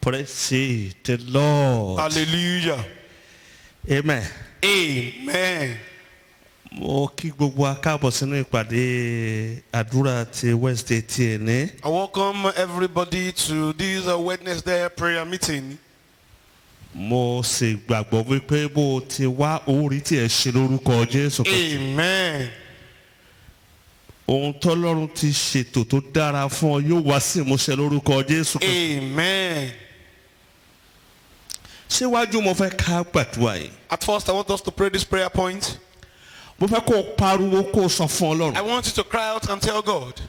Praise the Lord. Hallelujah. Amen. Amen. Mo kí gbogbo wa káàbọ̀ sínú ìpàdé àdúrà ti Wednesday ti ẹni. I welcome everybody to this Wednesday prayer meeting. Mo sì gbàgbọ́ wípé bó ti wá orí tí ẹ ṣe lórúkọ Jésù Kristi. Amen. Ohun tọ́lọ́run ti ṣètò tó dára fún ọ yóò wá sí ìmúṣẹ lórúkọ Jésù Kristi. Amen. Síwájú mo fẹ́ ká gbàdúrà yìí. At first, I want us to pray this prayer point. Mo fẹ́ kó o pariwo kó o sọ fún Ọlọ́run. I want you to cry out and tell God.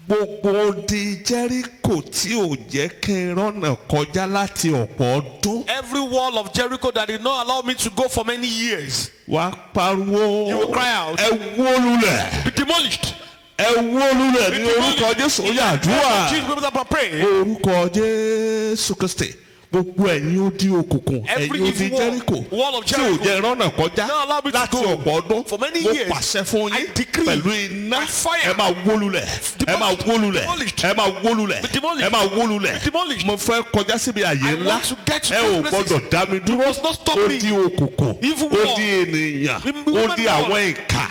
Gbogbo di Jericho tí ò jẹ́ kí n rọ́nà kọjá láti ọ̀pọ̀ ọdún. Every wall of Jericho that did not allow me to go for many years. Wá pariwo. You will cry out. Ẹ wó lulẹ̀. Be demolished. Ẹ wó lulẹ̀ ní orúkọ Jésù. Ó yá àdúrà. Jesus, people that are praying. Orúkọ Jésù Kristi. Gbogbo ẹ̀yin odi òkùnkùn, ẹ̀yin odi Jericho tí ò jẹ́ rọ́nà kọjá láti ọ̀pọ̀ ọdún. Mo pàṣẹ fún yín pẹ̀lú iná. Ẹ máa wó lulẹ̀. Ẹ máa wó lulẹ̀. Ẹ máa wó lulẹ̀. Ẹ máa wó lulẹ̀. Mo fẹ́ kọjá síbi àyè ńlá. Ẹ ò gbọ́dọ̀ dá mi dúró. Odi òkùnkùn, odi ènìyàn, odi àwọn ìkà.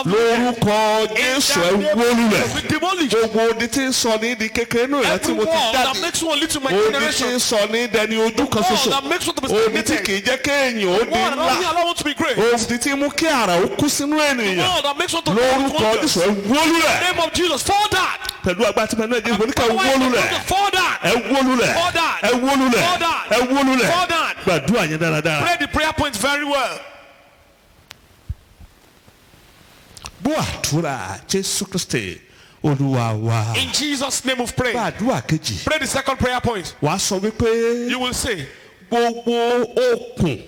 Lórúkọ Jésù ẹ wó lulẹ̀. Gbogbo odi tí ń sọ ní di kékeré náà ìyá tí mo ti jáde. Odi tí ń sọ ní dẹni ojú kan ṣoṣo. Odi tí kì í jẹ́ kéèyàn ó di ńlá. Odi tí mú kí àrà ó kú sínú ènìyàn. Lórúkọ Jésù ẹ wó lulẹ̀. Pẹ̀lú agbá tí pẹ̀lú ẹ̀jẹ̀ ìbòníkà ẹ wó lulẹ̀. Ẹ wó lulẹ̀. Ẹ wó lulẹ̀. Ẹ wó lulẹ̀. Gbàdúrà yẹn dáradára. Pray the prayer points very well. Bó àdúrà Jésù Kristi Olúwa wa. In Jesus' name we've prayed. Gbàdúrà kejì. Pray the second prayer point. Wàá sọ wípé You will say, gbogbo okùn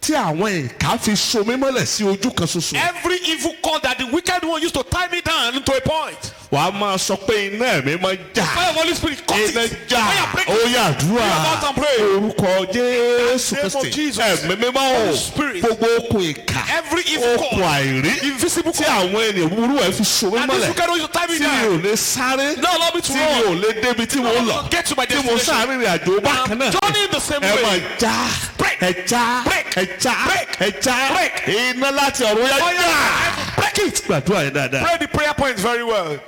tí àwọn ìka fi so mí mọ́lẹ̀ sí ojú kan ṣoṣo. every evil cord that the wicked one used to tie me down to a point. Wàá máa sọ pé iná ẹ̀mí máa jà. Fire of Holy Spirit, cut Iná it. jà. Fire, break Ó it. yá àdúrà. Pray about and pray. Orúkọ Jésù name of Kristi. Jesus. Ẹ̀mí mímọ́ o. Holy Spirit. Gbogbo okùn ìka. Every evil Okùn cord, àìrí. invisible Tí cord, àwọn ènìyàn búburú ẹ̀ fi so mí and this mọ́lẹ̀. wicked one used to tie me Tí mi down. ò lè sáré. Now allow me to Tí mi ò run. lè débi tí mo ń lọ. Get to my Tí mo destination. sáré ìrìn àjò bákan náà. Journey the same Ẹ máa way. já. Break. Ẹ já. Break. Ẹ já. Break. Ẹ já. Break. Iná láti ọ̀run yá Fire, já. break it. Gbàdúrà yẹn dáadáa. Pray the prayer points very well.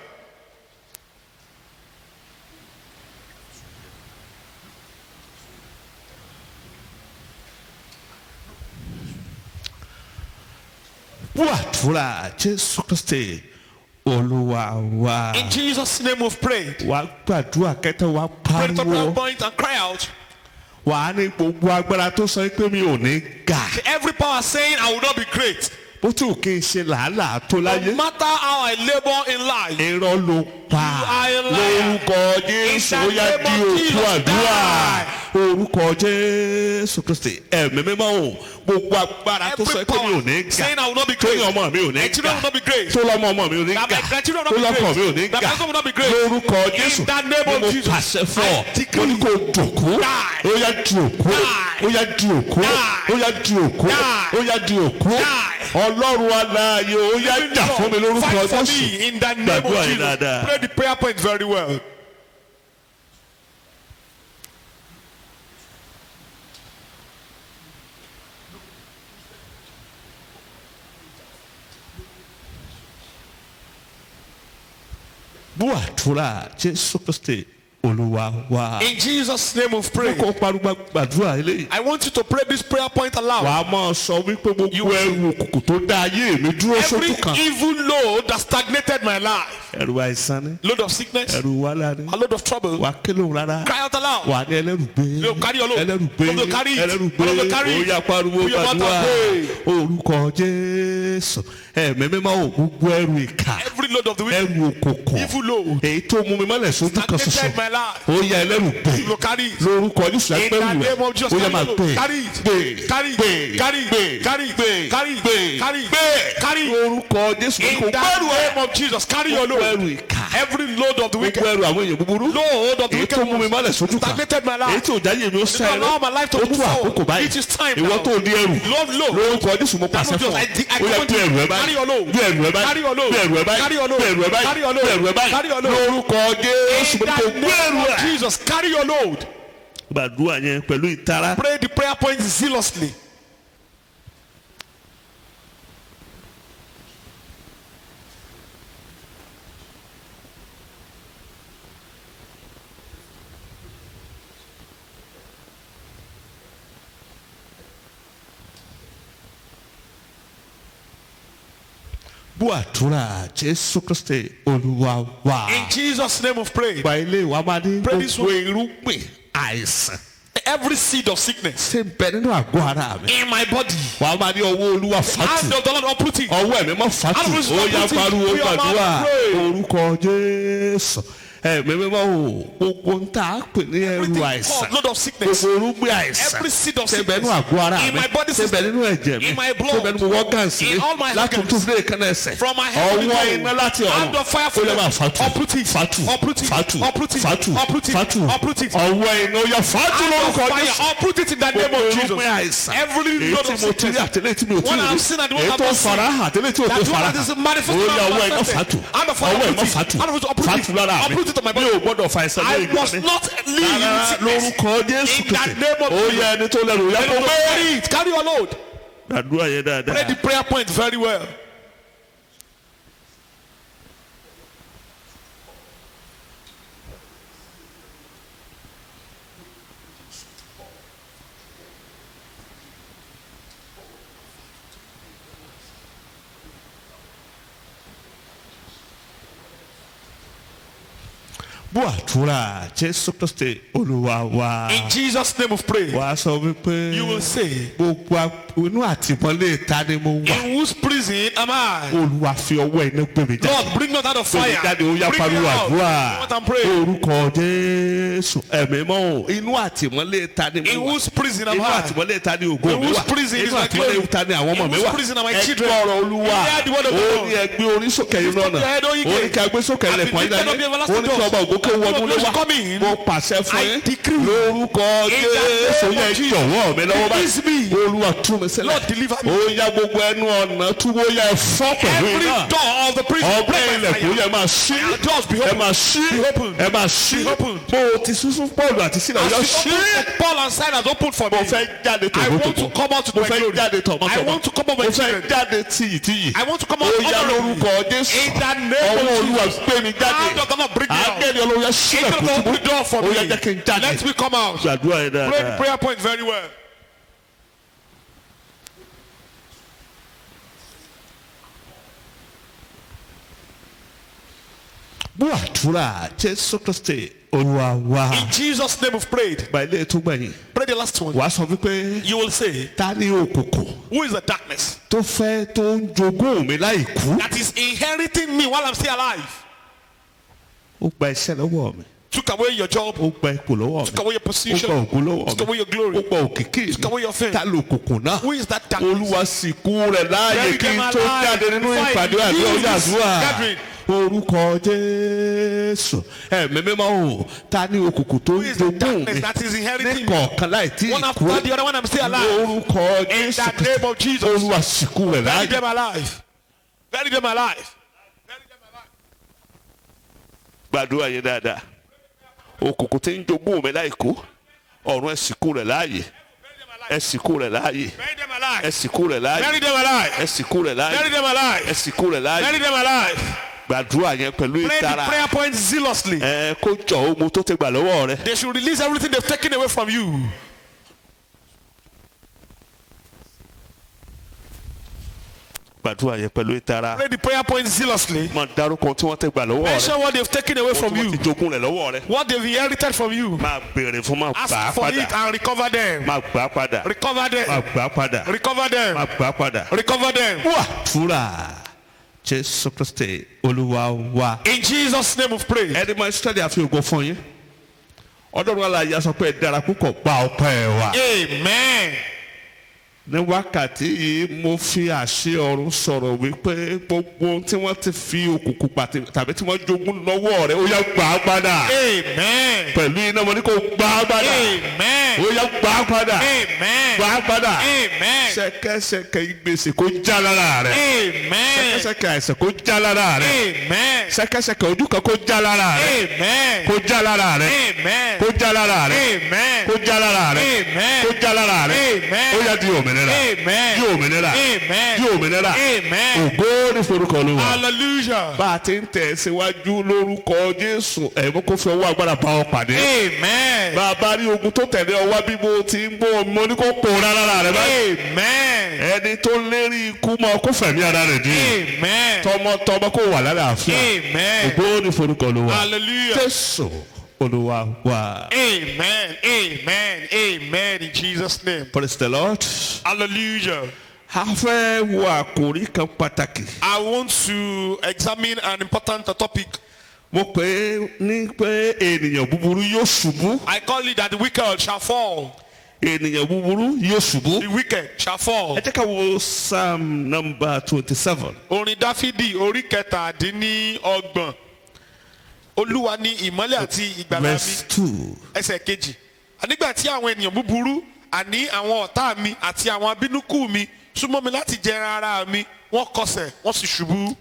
Bó àdúrà Jésù Kristi Olúwa wa. In Jesus' name we've prayed. Wàá gbàdúrà kẹta wàá Pray the prayer pariwo. point and cry out. Wàá ní gbogbo agbára tó sọ pé mi ò ní ga. Every power saying I will not be great. Bó tí ò kí n ṣe làálàá tó No láyé. matter how I labor in life. Irọ́ ló pa. are a liar. Lórúkọ Jésù ó In the yá name di of òkú Jesus, àdúrà. die. Orúkọ Jésù Kristi ẹ̀mí mímọ́ o. Gbogbo agbára tó sọ Every pé mi ò ní power saying ga. I will not be Tó ní great. ọmọ mi ò ní My children ga. will not be great. Tó lọ́mọ ọmọ mi ò ní That ga. my grandchildren Tó will not be lọ́kọ mi ò ní great. That ga. my husband will not be great. Lórúkọ Jésù In the name ni of mo Jesus, pàṣẹ fún I ọ. decree. Mo ní kó dòkú. Die. Ó yá di òkú. Die. Ó yá di òkú. Die. Ó yá di òkú. Die. Ó yá di òkú. Die. Ọlọ́run aláàyè ó yá jà fún mi lórúkọ Fight for Jésù. me in the name Gbàdúrà of yìí Jesus. dáadáa. Pray the prayer point very well. Bó àdúrà Jésù Kristi Olúwa wa. In Jesus' name we've prayed. Kó pariwo gbàdúrà eléyìí. I want you to pray this prayer point aloud. Wàá máa sọ wípé gbogbo ẹrù òkùnkùn tó dá ayé mi dúró Every sójú kan. evil load that stagnated my life. Ẹrù àìsàn ni. Load of sickness. Ẹrù wàhálà ni. A load of trouble. Wàá kélòó rárá. Cry out aloud. Wà ní ẹlẹ́rùgbé. You carry your load. Ẹlẹ́rùgbé. You don't carry it. Ẹlẹ́rùgbé. You don't carry it. Ó yá pariwo Put your mouth gbàdúrà. and pray. Orúkọ Jésù. Ẹ̀mí mímọ́ ò gbogbo ẹrù ìkà. Every load of the wicked. Ẹrù òkùnkùn. Evil load. Èyí tó mú mi mọ́lẹ̀ sójú kan ṣoṣo. Stagnated my life. Ó yá ẹlẹ́rùgbé. You carry it. Lórúkọ Jésù In the ẹgbẹ́rù name rẹ̀. of Jesus, Ó yá máa gbé. carry it. Gbé. Carry it. Gbé. Carry it. Gbé. Carry it. Gbé. Carry it. Gbé. Carry it. Gbé. Carry it. Lórúkọ Jésù In kò the gbẹ́rù ẹ̀. name of Jesus, carry your Gbogbo load. ẹrù ìkà. Every load of the wicked. Gbogbo ẹrù àwọn èèyàn búburú. Load of the Èyí wicked tó mú mi ones. mọ́lẹ̀ sójú kan. Stagnated my life. Èyí tó jáyé mi ó Did not sẹ́rẹ̀. allow my life to Ó move tú àkókò forward. báyìí. It is time Ìwọ now. tó ní ẹrù. Load, load. Lórúkọ Jésù mo pàṣẹ That fún ọ. was Ó just- I yá command gbé you. ẹrù ẹ Carry your load. báyìí. Gbé ẹrù ẹ báyìí. Carry your load. Gbé ẹrù ẹ báyìí. Carry your load. Gbé ẹrù ẹ báyìí. Carry your load. Gbé ẹrù ẹ báyìí. Carry your load. Lórúkọ Jésù In mo ní kò the gbé ẹrù name of ẹ. Jesus, carry your load. gbàdúrà yẹn pẹ̀lú ìtara. Pray the prayer point zealously. Buatura Jésù Kristi Olúwa wa. In Jesus' name we've prayed. Gba ilé wa máa ní Pray this gbogbo irúgbìn àìsàn. Every seed of sickness Ṣé ń bẹ nínú àgọ́ ara mi? in my body, Wàá máa ní ọwọ́ Olúwa hand fàtù. of the Lord uproot it. Ọwọ́ ẹ̀mí mọ́ fàtù. Ó yá pariwo gbàdúrà. Orúkọ Jésù. Ẹ̀mí mímọ́ o. Gbogbo ń tà á pè ní ẹrù Everything àìsàn. called load of sickness. Gbogbo irúgbìn àìsàn. Every seed of Ṣé ń bẹ nínú sickness àgọ́ ara in mi? my body Ṣé ń bẹ nínú ẹ̀jẹ̀ mi? in my blood, Ṣé ń bẹ nínú organs mi? in all my Láti organs, tún fún èékánná ẹsẹ̀. from my head to the Ọwọ́ toe, iná láti hand ọ̀run. of fire Ó yẹ máa fàtù. uproot it, Fàtù. uproot it, Fàtù. uproot it, Fàtù. uproot it, Fàtù. uproot it. Ọwọ́ iná ó yá fàtù Hand of lórúkọ fire, Jésù. uproot it in the name of Jesus. Irúgbìn àìsàn. Every Èyí load tí of mo ti rí sickness, àtẹlẹ́ tí mi ò tí one ì I've rí. seen and one Èyí I've tó not seen. fara hàn àtẹlẹ́ tí ò tó That one fara that is hàn. manifested Ó and yá ọwọ́ iná manifested. fàtù. Hand of fire, Ọwọ́ iná uproot it. fàtù. Hand of fire, uproot it. Fàtù lára mi. Uproot it on my Mi body. ò gbọ́dọ̀ fa ẹsẹ̀ I lórí must mi. not live in Rárá sickness. lórúkọ Jésù In the Kristi. name of Ó yẹ ẹni tó lẹ́rù yá kó gbé. Carry it. Carry your load. Gbàdúrà yẹn Pray dáadáa. the prayer point very well. Buatura Jésù Kristi Olúwa wa. In Jesus' name we've prayed. Wàá sọ wípé You will say, gbogbo inú àtìmọ́lé ta ni mo wà. in whose prison am I? Olúwa fi ọwọ́ iná gbé mi jáde. Lord, bring me out of Gbé mi fire. jáde ó yá Bring me pariwo out. àdúrà. What I'm praying. Orúkọ Jésù ẹ̀mí mọ́ o. Inú àtìmọ́lé ta ni mo In wà. whose prison am Inú I? àtìmọ́lé ta ni ògo In mi whose wà. prison is Inú my àtìmọ́lé glory? ta ni àwọn ọmọ In mi whose wà. prison are my Ẹ children? gbọ́ ọ̀rọ̀ Olúwa. Hear the word of the Ó Lord. ní ẹ gbé orí sókè inú Lift up ọ̀nà. your head, O ye Ó ní gates. ká gbé sókè And ilẹ̀kùn be lifted ayé up the láyé. everlasting Ó ní kí doors. ọba ògo kí ó wọnú And lé the wá. come in. Mo pàṣẹ fún I yín. decree. Lórúkọ In the Jésù name yẹ of Jesus. jọ̀wọ́ mi lọ́wọ́ Release me. báyìí. Olúwa tú mi sílẹ̀. Lord, deliver me. Ó yá gbogbo ẹnu ọ̀nà túwó yẹ fọ́ pẹ̀lú Every iná. door of the prison. Ọgbẹ́ break by ilẹ̀kùn fire. yẹ máa ṣí. The doors be Ẹ opened. máa ṣí. Be opened. Ẹ máa ṣí. Be opened. Bó o ti sún fún Pọ́ọ̀lù àti Sílà yọ As ṣí. the open for Paul and Silas opened for Mo me. fẹ́ jáde I want to tòmótòmó. come out to Mo my fẹ́ glory. jáde I tọmọtọmọ. want to come out Mo my fẹ́ children. jáde tìyìtìyì. I want to come out Ó yá honorably. lórúkọ Jésù. In the name Ọwọ́ of Olúwa Jesus. gbé mi jáde. Hand of the Lord bring me out. Áńgẹ́lì Ọlọ́run yá sílẹ̀kùn Angel of the túbú. open door for Ó me. yá jẹ́ kí n jáde. Let me come out. Gbàdúrà yẹn Pray the dáadáa. prayer point very well. Buatura Jésù Kristi Olúwa wa. In Jesus' name we've prayed. Gba ilé tó gbẹ̀yìn. Pray the last one. Wàá sọ wípé You will say, ta ni òkùnkùn who is the darkness tó fẹ́ tó ń jogún mi láì kú. that is inheriting me while I'm still alive? Ó gba iṣẹ́ lọ́wọ́ mi. Took away your job. Ó gba ipò lọ́wọ́ mi. Took away your Ó position. gba ògo lọ́wọ́ Took away mi. your glory. Ó gba òkìkí Took away your fame. ta ló òkùnkùn náà. Who is that darkness? Olúwa sìnkú rẹ̀ láàyè Bury kí them n tó alive jáde nínú before I ìpàdé àdúrà leave ọjà this àdúrà. gathering. Orúkọ Jésù ẹ̀mí mímọ́ o ta ni òkùnkùn tó Who ń is the jogún darkness mi that is ní inheriting me? kọ̀ọ̀kan láì tí One ì after kú. the other one, I'm still alive. Orúkọ In Jésù the name of Jesus. Olúwa sìnkú rẹ̀ Bury láàyè. them alive. Bury them alive. Bury them alive. Gbàdúrà yẹn dáadáa. Òkùnkùn tí ń jogún mi láì kú. Ọ̀run ẹ sìnkú rẹ̀ láàyè. Ẹ sìnkú rẹ̀ láàyè. Bury them alive. Ẹ sìnkú rẹ̀ láàyè. Bury them alive. Ẹ sìnkú rẹ̀ láàyè. Bury them alive. Ẹ sìnkú rẹ̀ láàyè. Bury them alive. Gbàdúrà yẹn pẹ̀lú Pray the ìtara. prayer point zealously. Ẹ kó jọ ogun tó ti gbà lọ́wọ́ rẹ. They should release everything they've taken away from you. Gbàdúrà yẹn pẹ̀lú ìtara. Pray the prayer point zealously. Máa dárúkọ tí wọ́n ti gbà lọ́wọ́ rẹ. Mention what they've taken away from Tí wọ́n you. ti jogún rẹ̀ lọ́wọ́ rẹ. What they've inherited from you. Máa béèrè fún máa gbà á Ask for it padà. and recover them. Máa gbà á padà. Recover Máa them. gbà á padà. Recover them. Máa gbà á padà. Recover them. Fúra Jésù Kristi Olúwa wa. In Jesus' name we've prayed. Ẹni máa ń sítẹ́dì àfihàn ògo fún yín. Ọlọ́run aláya sọ pé ẹ dára púpọ̀ gba ọpẹ́ wa. Amen. ní wákàtí yìí mo fi àṣẹ ọ̀run sọ̀rọ̀ wípé gbogbo tí wọ́n ti fi òkùnkùn pàtẹ tàbí tí wọ́n jogún lọ́wọ́ rẹ̀ ó yá gbà á padà. Amen. pẹ̀lú iná mo ní kó gbà á padà. Amen. ó yá gbà á padà. Amen. gbà á padà. Amen. ṣẹ̀kẹ̀ṣẹ̀kẹ̀ ìgbésẹ̀ kó já lára rẹ̀. Amen. ṣẹ̀kẹ̀ṣẹ̀kẹ̀ àìsàn kó já lára rẹ̀. Amen. ṣẹ̀kẹ̀ṣẹ̀kẹ̀ ojú kan kó já lára rẹ̀. Amen. kó já lára rẹ̀. Amen. kó já lára rẹ̀. Amen. kó já lára rẹ̀. Amen. kó já lára rẹ̀. Amen. ó yá di òmìnira. Amen. di òmìnira. Amen. di òmìnira. Amen. ògo ní forúkọ Olúwa. Hallelujah. bá a ti ń tẹ̀ síwájú lórúkọ Jésù ẹ̀mú kó fi ọwọ́ agbára bá ọ pàdé. Amen. bá a bá rí ogun tó tẹ̀lé ọ wá bí mo ti ń gbọ́ mo ní kó pòórá lára rẹ̀ báyìí. Amen. ẹni tó lérí ikú mọ́ kó fẹ̀mí ara rẹ̀ dí. Amen. tọmọtọmọ kó wà lálàáfíà. Amen. ògo ní forúkọ Olúwa. Hallelujah. Jésù Olúwa wa. Amen. Amen. Amen. In Jesus' name. Praise the Lord. Hallelujah. a fẹ́ wo àkòrí kan pàtàkì. I want to examine an important topic. mo pè é ní pé ènìyàn búburú yóò ṣubú. I call it that the wicked shall fall. ènìyàn búburú yóò ṣubú. The wicked shall fall. ẹ jẹ́ ká wo Psalm number 27. Orin Dáfídì orí kẹtàdínlọ́gbọ̀n. Olúwa ni ìmọ́lẹ̀ àti ìgbàlà verse mi. 2. Ẹsẹ̀ kejì. Nígbà tí àwọn ènìyàn búburú àní àwọn ọ̀tá mi àti àwọn abínúkù mi súnmọ́ mi láti jẹ ara mi wọ́n kọsẹ̀ wọ́n sì ṣubú.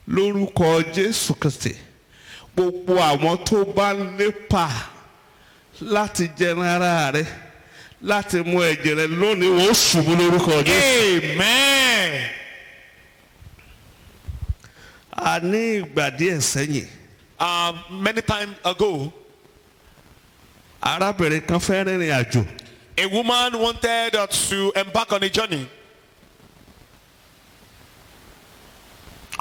lórúkọ Jésù Kristi gbogbo àwọn tó bá ń lépa láti jẹran ara rẹ láti mú ẹ̀jẹ̀ rẹ lónìí wọ́n ṣubú lórúkọ Jésù. Amen. a ní ìgbà díẹ̀ sẹ́yìn Many times ago, arábìnrin kan fẹ́ rìnrìn àjò. a woman wanted to embark on a journey.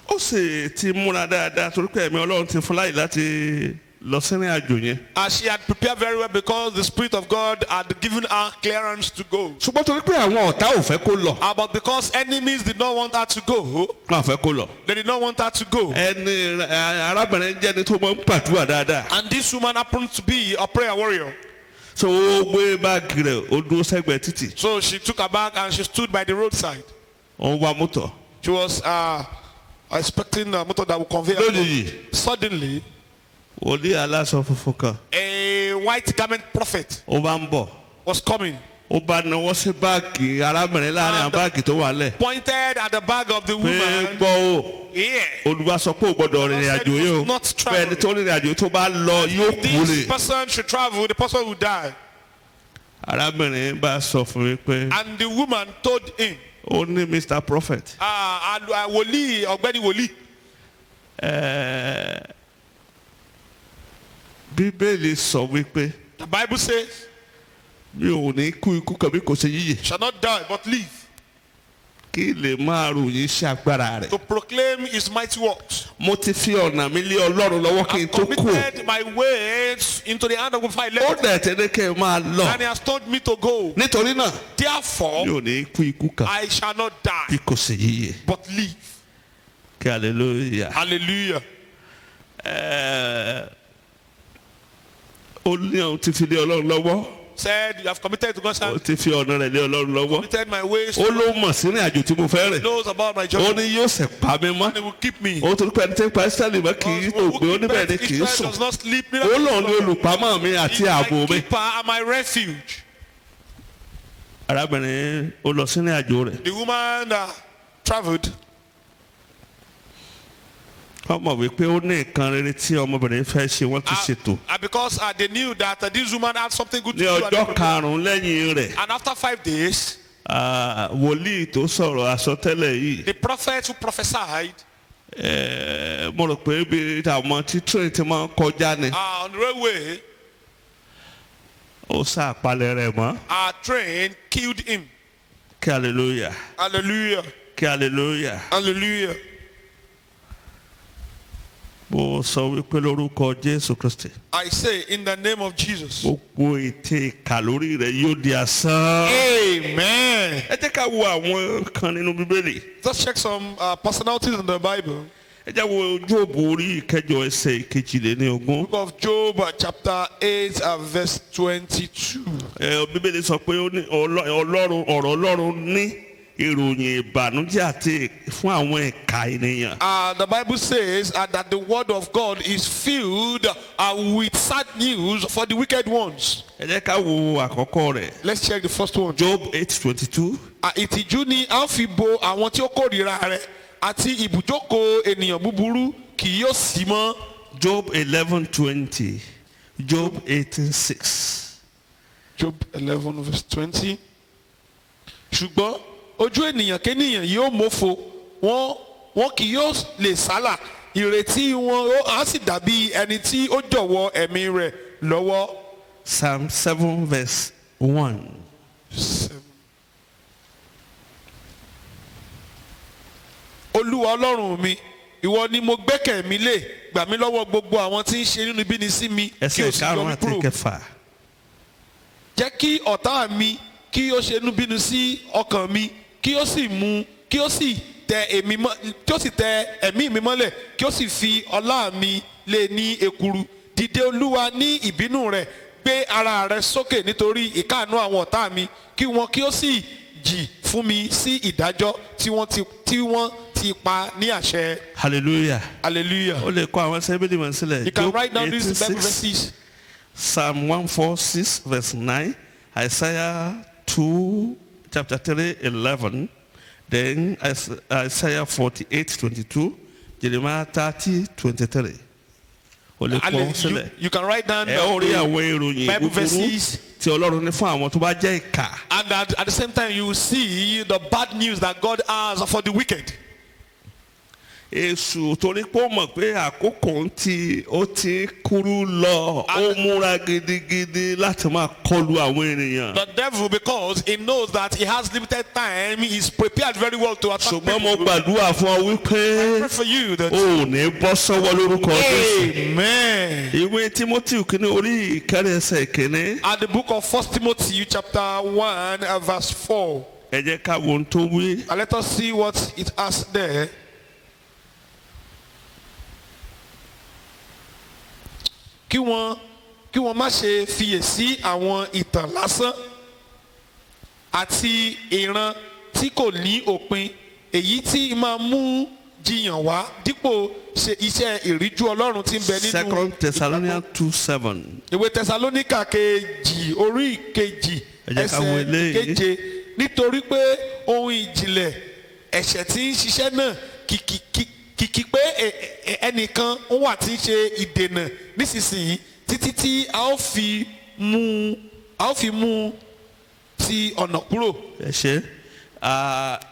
ó sì ti múra dáadáa torí pé ẹ̀mí Ọlọ́run ti fún láyè láti lọ sínú àjò yẹn. She had prepared very well because the Spirit of God had given her clearance to go. ṣùgbọ́n torí pé àwọn ọ̀tá ò fẹ́ kó lọ. But because enemies did not want her to go, wọ́n fẹ́ kó lọ. they did not want her to go. ẹni arábìnrin jẹ́ ẹni tó máa ń pàdúrà dáadáa. And this woman happened to be a prayer warrior. so ó gbé báàgì rẹ̀ ó dúró sẹ́gbẹ̀ẹ́ títì. So she took her bag and she stood by the roadside. ó ń wá mọ́tò. She was expecting a motor that would convey her. lójijì Suddenly, wòlíì aláṣọ funfun kan a white garment prophet ó bá ń bọ̀ was coming, ó bá nawọ́ sí báàgì arábìnrin láàrin àwọn báàgì tó wà lẹ̀. pointed at the bag of the pé woman. gbọ́ o Here, Olúwa sọ pé ò gbọ́dọ̀ rìnrìn àjò yìí o bẹ́ẹ̀ ni tó rìnrìn àjò tó bá lọ yóò kú this lè. person should travel, the person will die. arábìnrin bá sọ fún mi pé And the woman told him, ó ní Mr. Prophet wòlíì, ọ̀gbẹ́ni wòlíì, Bíbélì sọ wípé the Bible says, mi ò ní kú ikú kan bí kò ṣe yíyè shall not die but live kí lè máa ròyìn iṣẹ́ agbára rẹ̀. to proclaim his mighty works. mo ti fi ọ̀nà mi lé Ọlọ́run lọ́wọ́ kí n I tó kú. committed my ways into the hand of God. ó dẹ̀ tẹ́lẹ̀ kẹ́ ẹ máa lọ. And he has told me to go. nítorí náà Therefore, mi ò ní kú ikú kan I shall not die bí kò ṣe yíyè. but live. kí hallelujah. Hallelujah. ó ní àwọn ti fi lé Ọlọ́run lọ́wọ́. Said, you have committed to God's ó hand. ti fi ọ̀nà rẹ̀ lé Ọlọ́run lọ́wọ́. Committed my ways. ó ló mọ̀ sínú àjò tí mo fẹ́ He rìn. knows about my ó journey. ní yóò ṣe pa mí mọ́. And he will keep me. ó torí pé ẹni tí ń pa Ísírẹ́lì mọ́ kì í ògbé ó níbẹ̀ ni kì í Israel sùn. does not sleep. ó lòun ní olùpamọ́ mi àti He is ààbò my mi. keeper and my refuge. arábìnrin ó lọ sínú àjò rẹ̀. The woman traveled. wọ́n mọ̀ wípé ó ní nǹkan rere tí ọmọbìnrin fẹ́ ṣe wọ́n ti ṣètò. Because they knew that this woman had something good to ní do. ọjọ́ karùn-ún lẹ́yìn rẹ̀ And after 5 days, wòlíì tó sọ̀rọ̀ àsọtẹ́lẹ̀ yìí the prophet who prophesied mo rò pé bí àwọn tí train ti máa ń kọjá ni on the railway, ó sàpalẹ̀ rẹ̀ mọ́. our train killed him. kí hallelujah Hallelujah. kí hallelujah. Hallelujah. mo sọ wípé lórúkọ Jésù Kristi I say in the name of Jesus. gbogbo ète kàlórí rẹ̀ yóò di asán. Amen. ẹ jẹ́ ká wo àwọn kan nínú Bíbélì. Let's check some personalities in the Bible. ẹ jẹ́ wo Jóòbù orí ìkẹjọ ẹsẹ̀ ìkejìlélógún. Book of Job chapter 8 verse 22. Bíbélì sọ pé ọ̀rọ̀ Ọlọ́run ní ìròyìn ìbànújẹ́ àti fún àwọn ìkà ènìyàn. The Bible says that the word of God is filled with sad news for the wicked ones. Ẹ jẹ́ ká wo àkọ́kọ́ rẹ̀. Let's check the first one. Job 8:22. Ìtìjú ni a fi bo àwọn tí ó kórìíra rẹ̀ àti ibùjókòó ènìyàn búburú kì yóò sí mọ́. Job 11:20. Job 18:6. Job 11 verse 20. Ṣùgbọ́n ojú ènìyàn kénìyàn yóò mófo wọn kì yóò lè sálà ìrètí wọn á sì dàbí ẹni tí ó jọ̀wọ́ ẹ̀mí rẹ̀ lọ́wọ́. Psalm 7 verse 1. Olúwa Ọlọ́run mi ìwọ ni mo gbẹ́kẹ̀ mi lé gbà mí lọ́wọ́ gbogbo àwọn tí ń ṣe inúnibíni sí mi kí o sì yọ mí kúrò. Jẹ́ kí ọ̀tá mi kí ó ṣe inúnibíni sí ọkàn mi kí ó sì tẹ ẹ̀mí mi mọ́lẹ̀ kí ó sì fi ọlá mi lé ní ekuru. Dìde Olúwa ní ìbínú rẹ̀ gbé ara rẹ̀ sókè nítorí ìkáàánú àwọn ọ̀tá mi kí wọn kí ó sì jì fún mi sí ìdájọ́ tí wọ́n ti pa ní àṣẹ. Hallelujah. Hallelujah. O lè kọ àwọn sẹ́bílì mọ̀ sílẹ̀. You can write down these Bible verses. Psalm 146 verse 9. Isaiah 2 chapter 3:11. Then Isaiah 48:22. Jeremiah 30:23. O lè kọ sílẹ̀. You can write down ẹ ó rí àwọn ìròyìn Bible búburú verses. tí Ọlọ́run ní fún àwọn tó bá jẹ́ ìkà. And at the same time you will see the bad news that God has for the wicked. Èṣù torí pé ó mọ̀ pé àkókò ó ti kúrú lọ ó múra gidigidi láti máa kọlu àwọn ènìyàn. The devil, because he knows that he has limited time, he is prepared very well to attack people. Ṣùgbọ́n mo gbàdúrà fún ọ wípé I pray for you that o ò ní bọ́ sọ́wọ́ lórúkọ Jésù. Amen. Ìwé Tímótì kìíní orí ìkẹrin ẹsẹ̀ ìkíní. At the book of 1 Timothy chapter 1 verse 4. Ẹ jẹ́ ká wo ohun tó wí. And let us see what it has there. Kí wọ́n má ṣe fiyèsí àwọn ìtàn lásán àti ìran tí kò ní òpin èyí tí máa mú jiyàn wá dípò ṣe iṣẹ́ ìríjú Ọlọ́run tí ń bẹ nínú. 2 Thessalonians 2:7. Ìwé Tẹsalóníkà kejì orí kejì ẹsẹ̀ keje nítorí pé ohun ìjìnlẹ̀ ẹ̀ṣẹ̀ tí ń ṣiṣẹ́ náà kìkì pé ẹnìkan wà tí ń ṣe ìdènà nísinsìnyí títí tí a ó fi mú ti ọ̀nà kúrò. Ẹ ṣé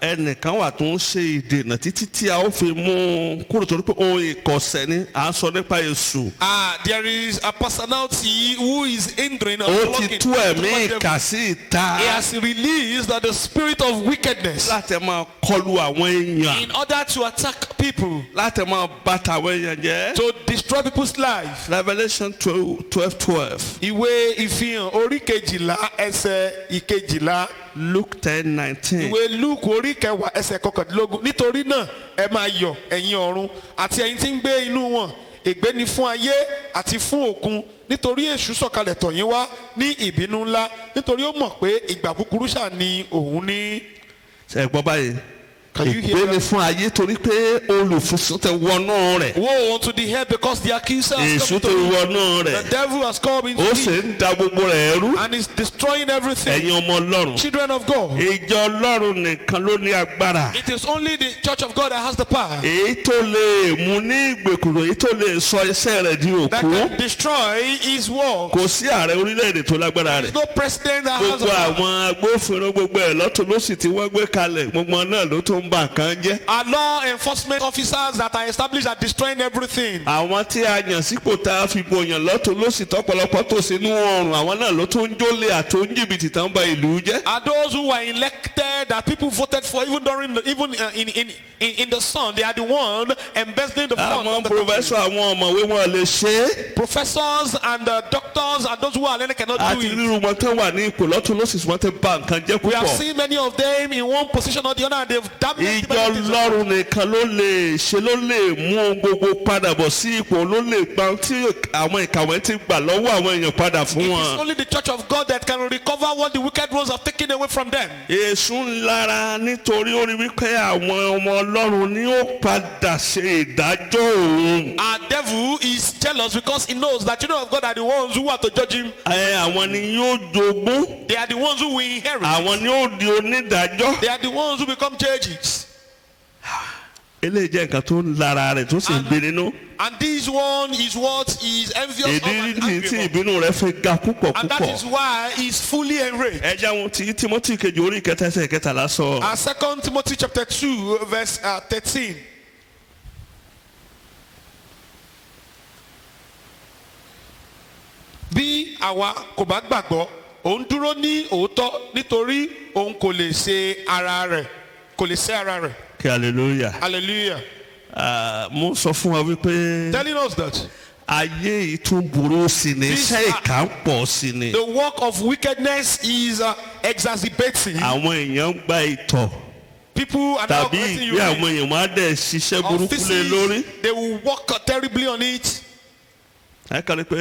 ẹnìkan wà tó ń ṣe ìdènà títí tí a ó fi mú kúrò torí pé ohun ìkọ̀sẹ̀ ni à ń sọ nípa Èṣù. There is a personality who is hindering and blocking. Ó ti tú ẹ̀mí ìkà sí ìta. He has released the spirit of wickedness. Láti máa kọlu àwọn èèyàn. In order to attack people. Láti máa bà tàwọn èèyàn jẹ́. To destroy people's life. Revelation 12:12. Ìwé ìfihàn orí kejìlá ẹsẹ̀ ìkejìlá. Luke 10:19. Ìwé Luke orí kẹwàá ẹsẹ̀ kọkàndínlógún. Nítorí náà ẹ máa yọ̀ ẹ̀yin ọ̀run àti ẹ̀yin tí ń gbé inú wọn. Ègbé ni fún ayé àti fún òkun nítorí èṣù sọ̀kalẹ̀ tọ̀ yín wá ní ìbínú ńlá nítorí ó mọ̀ pé ìgbà búburú ṣáà ni òun ní. Ṣé ẹ gbọ́ báyìí? Ègbé ni fún ayé torí pé olùfisùn tẹ wọnú rẹ̀. Woe unto the head because the accuser has come to him. Èṣù tẹ wọnú rẹ̀. The devil has come into him. Ó sì ń da gbogbo rẹ̀ ẹrú. And is destroying everything. Ẹ̀yin ọmọ Ọlọ́run. Children of God. Ìjọ Ọlọ́run nìkan ló ní agbára. It is only the church of God that has the power. Èyí tó lè mú ní ìgbèkùn, èyí tó lè sọ iṣẹ́ rẹ̀ di òkú. That can destroy his work. Kò sí ààrẹ orílẹ̀-èdè tó lágbára rẹ̀. There is no president that has the Gbogbo power. àwọn agbófinró gbogbo ẹ̀ lọ́tún ló sì ti wọ́n gbé kalẹ̀ gbogbo náà ló tó ń bà kan jẹ́. Our law enforcement officers that are established are destroying everything. Àwọn tí a yàn sípò tá a fi gbòyàn lọ́tún ló sì tọ́pọ̀lọpọ̀ tó sínú ọrùn àwọn náà ló tó ń jólè àtó ń jìbìtì tán ba ìlú jẹ́. Are those who were elected that people voted for even during in the sun, they are the one embezzling the funds. Àwọn professor àwọn ọ̀mọ̀wé wọn lè ṣe é. Professors and doctors and those who are learning cannot do it. Àti rírun wọn tán wà ní ipò lọ́tún ló sì wọ́n ti bà nǹkan jẹ́ púpọ̀. We have seen many of them in one position or the other and they've ìjọ Ọlọ́run nìkan ló lè ṣe ló lè mú ohun gbogbo padà bọ̀ sí ipò ló lè gba tí àwọn ìkàwé ti gbà lọ́wọ́ àwọn èèyàn padà fún wọn. It is only the church of God that can recover what the wicked ones have taken away from them. Èṣù ń lára nítorí ó rí wípé àwọn ọmọ Ọlọ́run ni ó padà ṣe ìdájọ́ òun. Our devil is jealous because he knows that children of God are the ones who are to judge him. Àwọn ni yóò jogún. They are the ones who will inherit. Àwọn ni ó di onídàájọ́. They are the ones who become judges. Eléyìí jẹ́ nǹkan tó ń lára rẹ̀ tó sì ń gbé nínú. And this one is what he is envious of and angry tí about. ìbínú rẹ̀ fi ga púpọ̀ púpọ̀. And that is why he is fully enraged. Ẹ jẹ́ àwọn tí Timothy kejì orí ìkẹta ẹsẹ̀ ìkẹtàlá sọ. Our 2 Timothy chapter 2 verse 13. Bí àwa kò bá gbàgbọ́, òun dúró ní òótọ́ nítorí òun kò lè ṣe ara rẹ̀, kò lè ṣe ara rẹ̀. Kí hallelujah. Hallelujah. Mo sọ fún wa wípé. Telling us that. Ayé ìtún burú sí ni, iṣẹ́ ìkà ń pọ̀ sí ni. The work of wickedness is exacerbating. Àwọn èèyàn ń gba ìtọ̀. People are now getting you. Tàbí ìgbé àwọn èèyàn máa dẹ̀ ṣiṣẹ́ burúkú lé lórí. They will work terribly on it. Ẹ kàn ní pé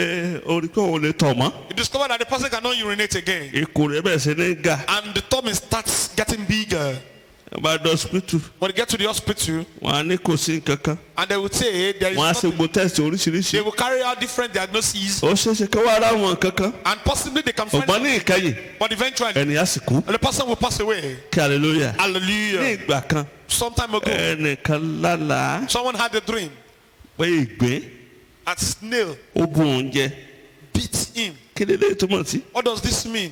orí kò wọ́n lè tọ̀ mọ́. You discover that the person cannot urinate again. Ikùn rẹ̀ bẹ̀rẹ̀ sí ní ga. And the tummy starts getting bigger. About the hospital. When they get to the hospital, wọ́n á ní kò sí nǹkankan. And they will say there is wọ́n á ṣe nothing. gbogbo test oríṣiríṣi. They will carry out different diagnoses. ó ṣeéṣe kí wọ́n ara wọn kankan. And possibly they can find. ọ̀gbọ́n ní ìkẹyìn. But eventually. ẹnìyàn sì kú. The person will pass away. Kí hallelujah. Hallelujah. ní ìgbà kan. Some time ago. ẹnìkan lálàá. Someone had a dream. pé ìgbín. A snail. ó bu òun jẹ. Beat him. kí lè lè túmọ̀ sí. What does this mean?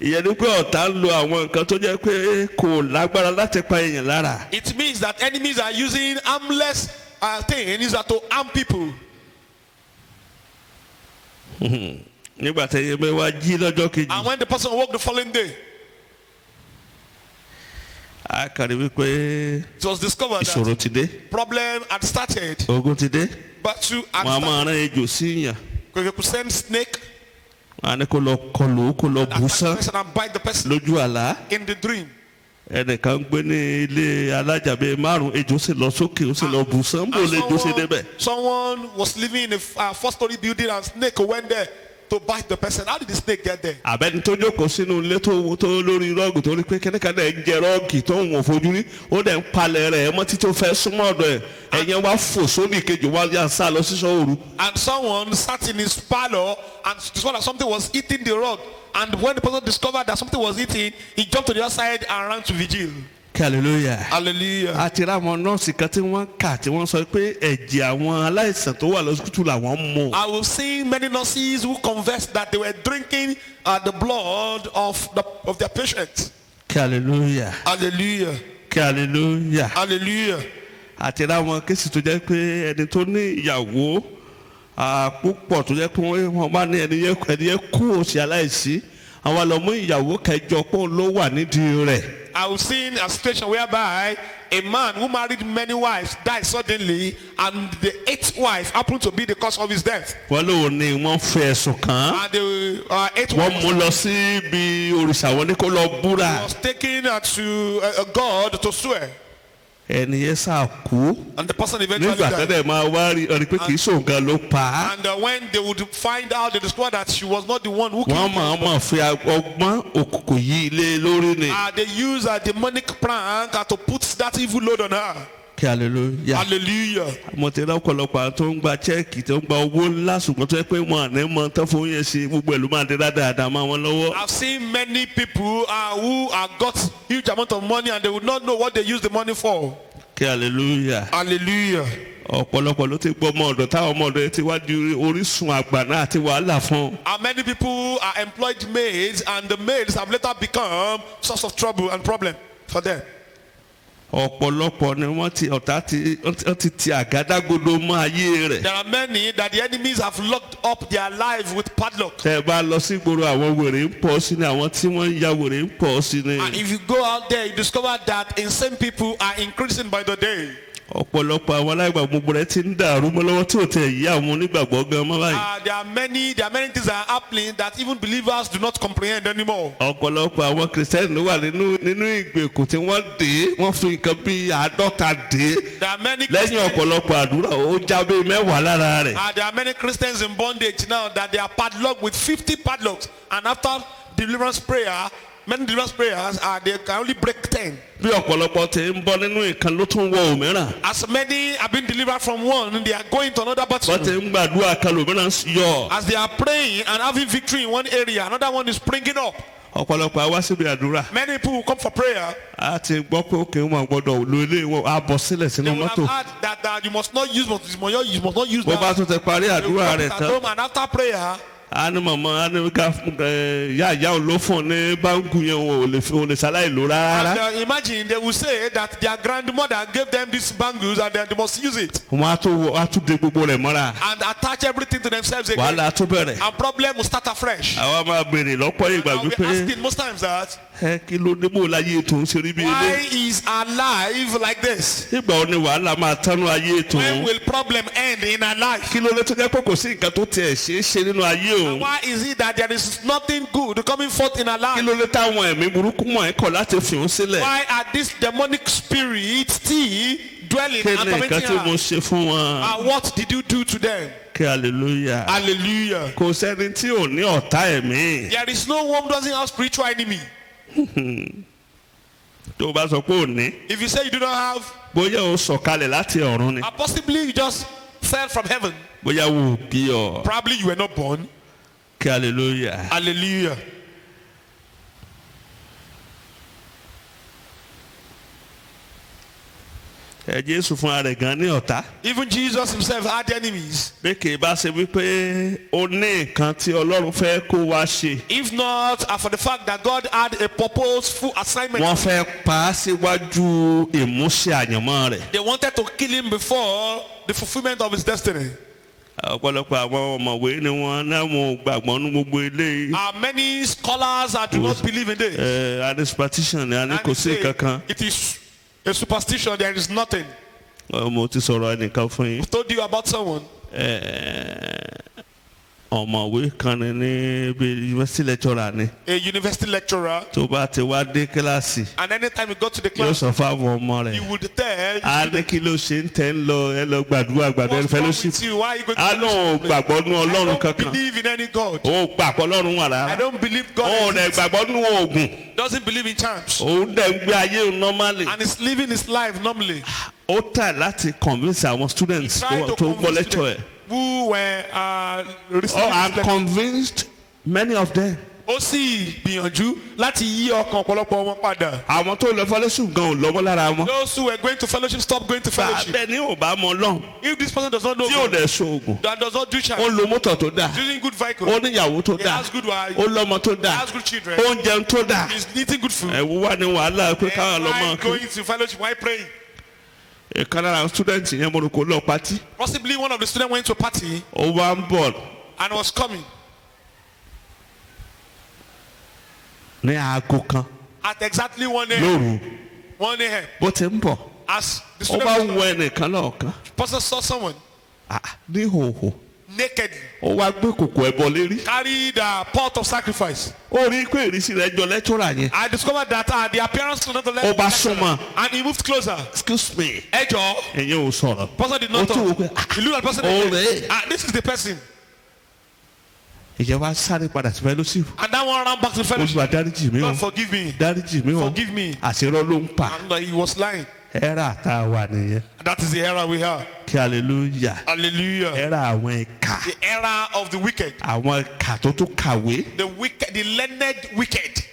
ìyẹn ni pé ọ̀tá ń lo àwọn nǹkan tó jẹ́ pé kò lágbára láti pa èèyàn lára. It means that enemies are using harmless things to harm people. nígbà tí ẹyẹ bẹ wá jí lọ́jọ́ kejì. And when the person woke the following day. a kàrí wípé. It was discovered ìṣòro ti dé. Problem had started. ogun ti dé. Battle had wọ́n á máa rán ejò sí yàn. Because you could send snake. wọ́n á ní kó lọ kọlù kó lọ bù sán. And bite the person. lójú àlá. In the dream. ẹnìkan gbé ní ilé alájà bíi márùn ejò sì lọ sókè ó sì lọ bù sán bó lè jò sí débẹ̀. Someone was living in a four-story building and snake went there to bite the person. How did the snake get there? àbẹ́ni tó jókòó sínú ilé tó lórí rọ́ọ̀gì tó rí pé kẹ́nìkan náà ń jẹ rọ́ọ̀gì tó ń wọ̀n fojú rí ó dẹ̀ ń palẹ̀ rẹ̀ ẹ̀mọ́ títí ó fẹ́ súnmọ́ ọ̀dọ̀ ẹ̀ ẹ̀yẹn wá fò sódì kejì wá yà sá lọ sísọ òru. And someone sat in his parlor and discovered that something was eating the rug. And when the person discovered that something was eating, he jumped to the other side and ran to vigil. Hallelujah. Hallelujah. àti ra àwọn nọ́ọ̀sì kan tí wọ́n kà tí wọ́n sọ pé ẹ̀jẹ̀ àwọn aláìsàn tó wà lọ́sítù làwọn mú. I will see many nurses who confessed that they were drinking the blood of their patients. Hallelujah. Hallelujah. Hallelujah. Hallelujah. àti ra àwọn kéésì tó jẹ́ pé ẹni tó ní ìyàwó púpọ̀ tó jẹ́ pé wọ́n bá ní ẹni yẹn kú òsì aláìsí àwọn àlọ́mú ìyàwó kẹjọ pọ̀ ló wà nídìí rẹ̀. I have seen a situation whereby a man who married many wives died suddenly and the 8th wife happened to be the cause of his death. wọ́n lóun ni wọ́n fẹ́ ẹ̀sùn kàn án. And the 8th wọ́n wife mú lọ sí ibi òrìṣà wọn ní kó lọ búra. was taken to a god to swear. ẹni yẹn sá kú. And the person eventually nígbà died. tẹ́lẹ̀ máa wá rí pé kì í ṣòun gan ló pa á. And when they would find out, they discovered that she was not the one who killed wọ́n máa mọ̀ fi ọgbọ́n òkùnkùn yí ilé lórí ni. They use a demonic prank to put that evil load on her. Hallelujah. Hallelujah. mo ti rí ọ̀pọ̀lọpọ̀ àwọn tó ń gba chẹ́ẹ̀kì tó ń gba owó ńlá ṣùgbọ́n tó yẹ pé wọn àná mọ tán fún yẹn ṣe gbogbo ẹ̀ ló máa dé dáadáa máa wọn lọ́wọ́. I've seen many people who got huge amount of money and they would not know what they use the money for. Hallelujah. Hallelujah. ọ̀pọ̀lọpọ̀ ló ti gbọ́ ọmọ ọ̀dọ̀ táwọn ọmọ ọ̀dọ̀ ti wá di orísun àgbàná àti wàhálà fún. And many people are employed maids and the maids have later become source of trouble and problem for them. ọ̀pọ̀lọpọ̀ ni ọ̀tá ti àgádágodo mọ́ ayé rẹ̀. There are many that the enemies have locked up their life with padlock. tẹ́ ẹ bá lọ sí ìgboro àwọn wèrè ń pọ̀ sí ni àwọn tí wọ́n ń ya wèrè ń pọ̀ sí ni. And if you go out there, you discover that insane people are increasing by the day. ọ̀pọ̀lọpọ̀ àwọn aláìgbàgbọ́ gbogbo rẹ̀ ti ń dàrú mọ́ lọ́wọ́ tí ò tẹ̀ yí àwọn onígbàgbọ́ gan mọ́ báyìí. There are many things that are happening that even believers do not comprehend anymore. ọ̀pọ̀lọpọ̀ àwọn kìrìsìtẹ́nì ló wà nínú ìgbèkùn tí wọ́n dé wọ́n fi nǹkan bí 50 dé. There are many lẹ́yìn ọ̀pọ̀lọpọ̀ àdúrà ó jábẹ́ 10 lára rẹ̀. There are many Christians in bondage now that they are padlocked with 50 padlocks, and after deliverance prayer, many deliverance prayers they can only break 10. bí ọ̀pọ̀lọpọ̀ ti ń bọ́ nínú ìkan ló tún wọ òmíràn. As many have been delivered from one, they are going to another battle. wọ́n ti ń gbàdúrà kan lòmíràn yọ. As they are praying and having victory in one area, another one is springing up. ọ̀pọ̀lọpọ̀ àwa síbi àdúrà. Many people who come for prayer. a ti gbọ́ pé òkè wọn gbọ́dọ̀ lo ilé wọn á bọ̀ sílẹ̀ sínú mọ́tò. They will have heard that you must not use bó bá tún ti parí àdúrà rẹ̀ tán. And after prayer. a ní mọ̀mọ́ a ní ká yá ló fún ní báńkù yẹn ò lè ṣaláì lò rárá. And imagine they will say that their grandmother gave them these bangles and they must use it. wọ́n á tún de gbogbo rẹ̀ mọ́ra. And attach everything to themselves again. wàhálà tún bẹ̀rẹ̀. And problem will start afresh. àwa máa béèrè lọ́pọ̀ ìgbà wípé. we asking most times that. kí ló dé bó láyé ètò ń ṣe rí bí ilé. why is our life like this? nígbà wo ni wàhálà máa tánú ayé ètò. when will problem end in our life? kí ló dé tó jẹ́ pé kò sí nǹkan tó tiẹ̀ ṣe nínú ayé òun. why is it that there is nothing good coming forth in our life? kí ló dé táwọn ẹ̀mí burúkú mọ̀ ẹ́ kọ̀ láti fi òun sílẹ̀. why are these demonic spirits still dwelling and tormenting us? kí ni nǹkan tí mo ṣe fún wọn? and what did you do to them? kí hallelujah. hallelujah. kò sẹ́ni tí ò ní ọ̀tá ẹ̀mí. there is no one who doesn't have spiritual enemy. tó o bá sọ pé ò ní. if you say you do not have. bóyá o sọ̀kalẹ̀ láti ọ̀run ni. possibly you just fell from heaven. bóyá wo bí ọ. probably you were not born. kí hallelujah. hallelujah. Jésù fúnra rẹ̀ gan ní ọ̀tá. even Jesus himself had enemies. bí kì í bá ṣe wípé ó ní nǹkan tí Ọlọ́run fẹ́ kó wá ṣe. if not for the fact that God had a purposeful assignment. wọ́n fẹ́ pa á síwájú ìmúṣẹ àyànmọ́ rẹ̀. they wanted to kill him before the fulfilment of his destiny. ọ̀pọ̀lọpọ̀ àwọn ọ̀mọ̀wé ni wọ́n náà mo gbàgbọ́ ní gbogbo eléyìí. many scholars do not believe in this. and superstition ni a ní kò sí kankan. it is a superstition, there is nothing. mo ti sọ̀rọ̀ ẹnìkan fún yín. I told you about someone. ọ̀mọ̀wé kan ní bí university lecturer ni. a university lecturer. tó bá ti wá dé kíláàsì. and anytime you go to the class. yóò sọ fún àwọn ọmọ rẹ̀. he would tell. a ní kí ló ṣe ń tẹ́ ń lọ ẹ lọ gbàdúrà gbàdúrà fellowship. a náà gbàgbọ́ nú Ọlọ́run kankan. I don't believe in any God. ó gbàgbọ́ Ọlọ́run wà rárá. I don't believe God. ó dẹ̀ gbàgbọ́ nú oògùn. doesn't believe in charms. òun dẹ̀ ń gbé ayé normally. and is living his life normally. ó tà láti convince àwọn students tó gbọ́ lecture ẹ̀. who were receiving. I'm convinced many of them. ó sì gbìyànjú láti yí ọkàn ọ̀pọ̀lọpọ̀ wọn padà. àwọn tó lọ fellowship gan ò lọ́wọ́ lára wọn. those who were going to fellowship stop going to fellowship. bẹ́ẹ̀ ni ò bá mọ Ọlọ́run. if this person does not know tí ò dẹ̀ ṣoògùn. that does not do charm. ó lo mọ́tò tó dáa. using good vehicle. ó níyàwó tó he dáa. has good wife. ó lọ́mọ tó dáa. he has good children. ó ń jẹun tó dáa. he is eating good food. ẹ̀wù wà ní wàhálà pé káwọn lọ mọ. why going to fellowship why praying. ìkan lára àwọn student yẹn mo rò kó lọ pátí. possibly one of the students went to a party. ó wá ń bọ̀. and was coming. ní aago kan. at exactly 1 a.m. lóru. 1 a.m. bó ti ń bọ̀. as the ó student bá was wọ ẹnìkan lọ́ọ̀kan. pastor saw someone. ní hòhò. naked. ó wá gbé kòkò ẹbọ lérí. carried a pot of sacrifice. ó rí pé ìrísí rẹ̀ jọ lecturer yẹn. I discovered that the appearance was not the lecturer. ó bá súnmọ́. and he moved closer. excuse me. ẹ jọ̀ọ́. ẹ̀yin ò sọ̀rọ̀. pastor did not ó tún wò talk. pé he looked at the person. ọ̀rẹ́. this is the person. ìjẹ́ wa sáré padà sí fellowship. and that one ran back to the fellowship. Olúwa dáríjì mi o. God forgive me. dáríjì mi o. Forgive me. àṣírọ́ ló ń pa. and he was lying. ẹ̀rà tá a wà nìyẹn. that is the era we have. kí hallelujah. hallelujah. ẹ̀rà àwọn ẹ̀ka. the era of the wicked. àwọn ẹ̀ka tó tún kàwé. the wicked, the learned wicked.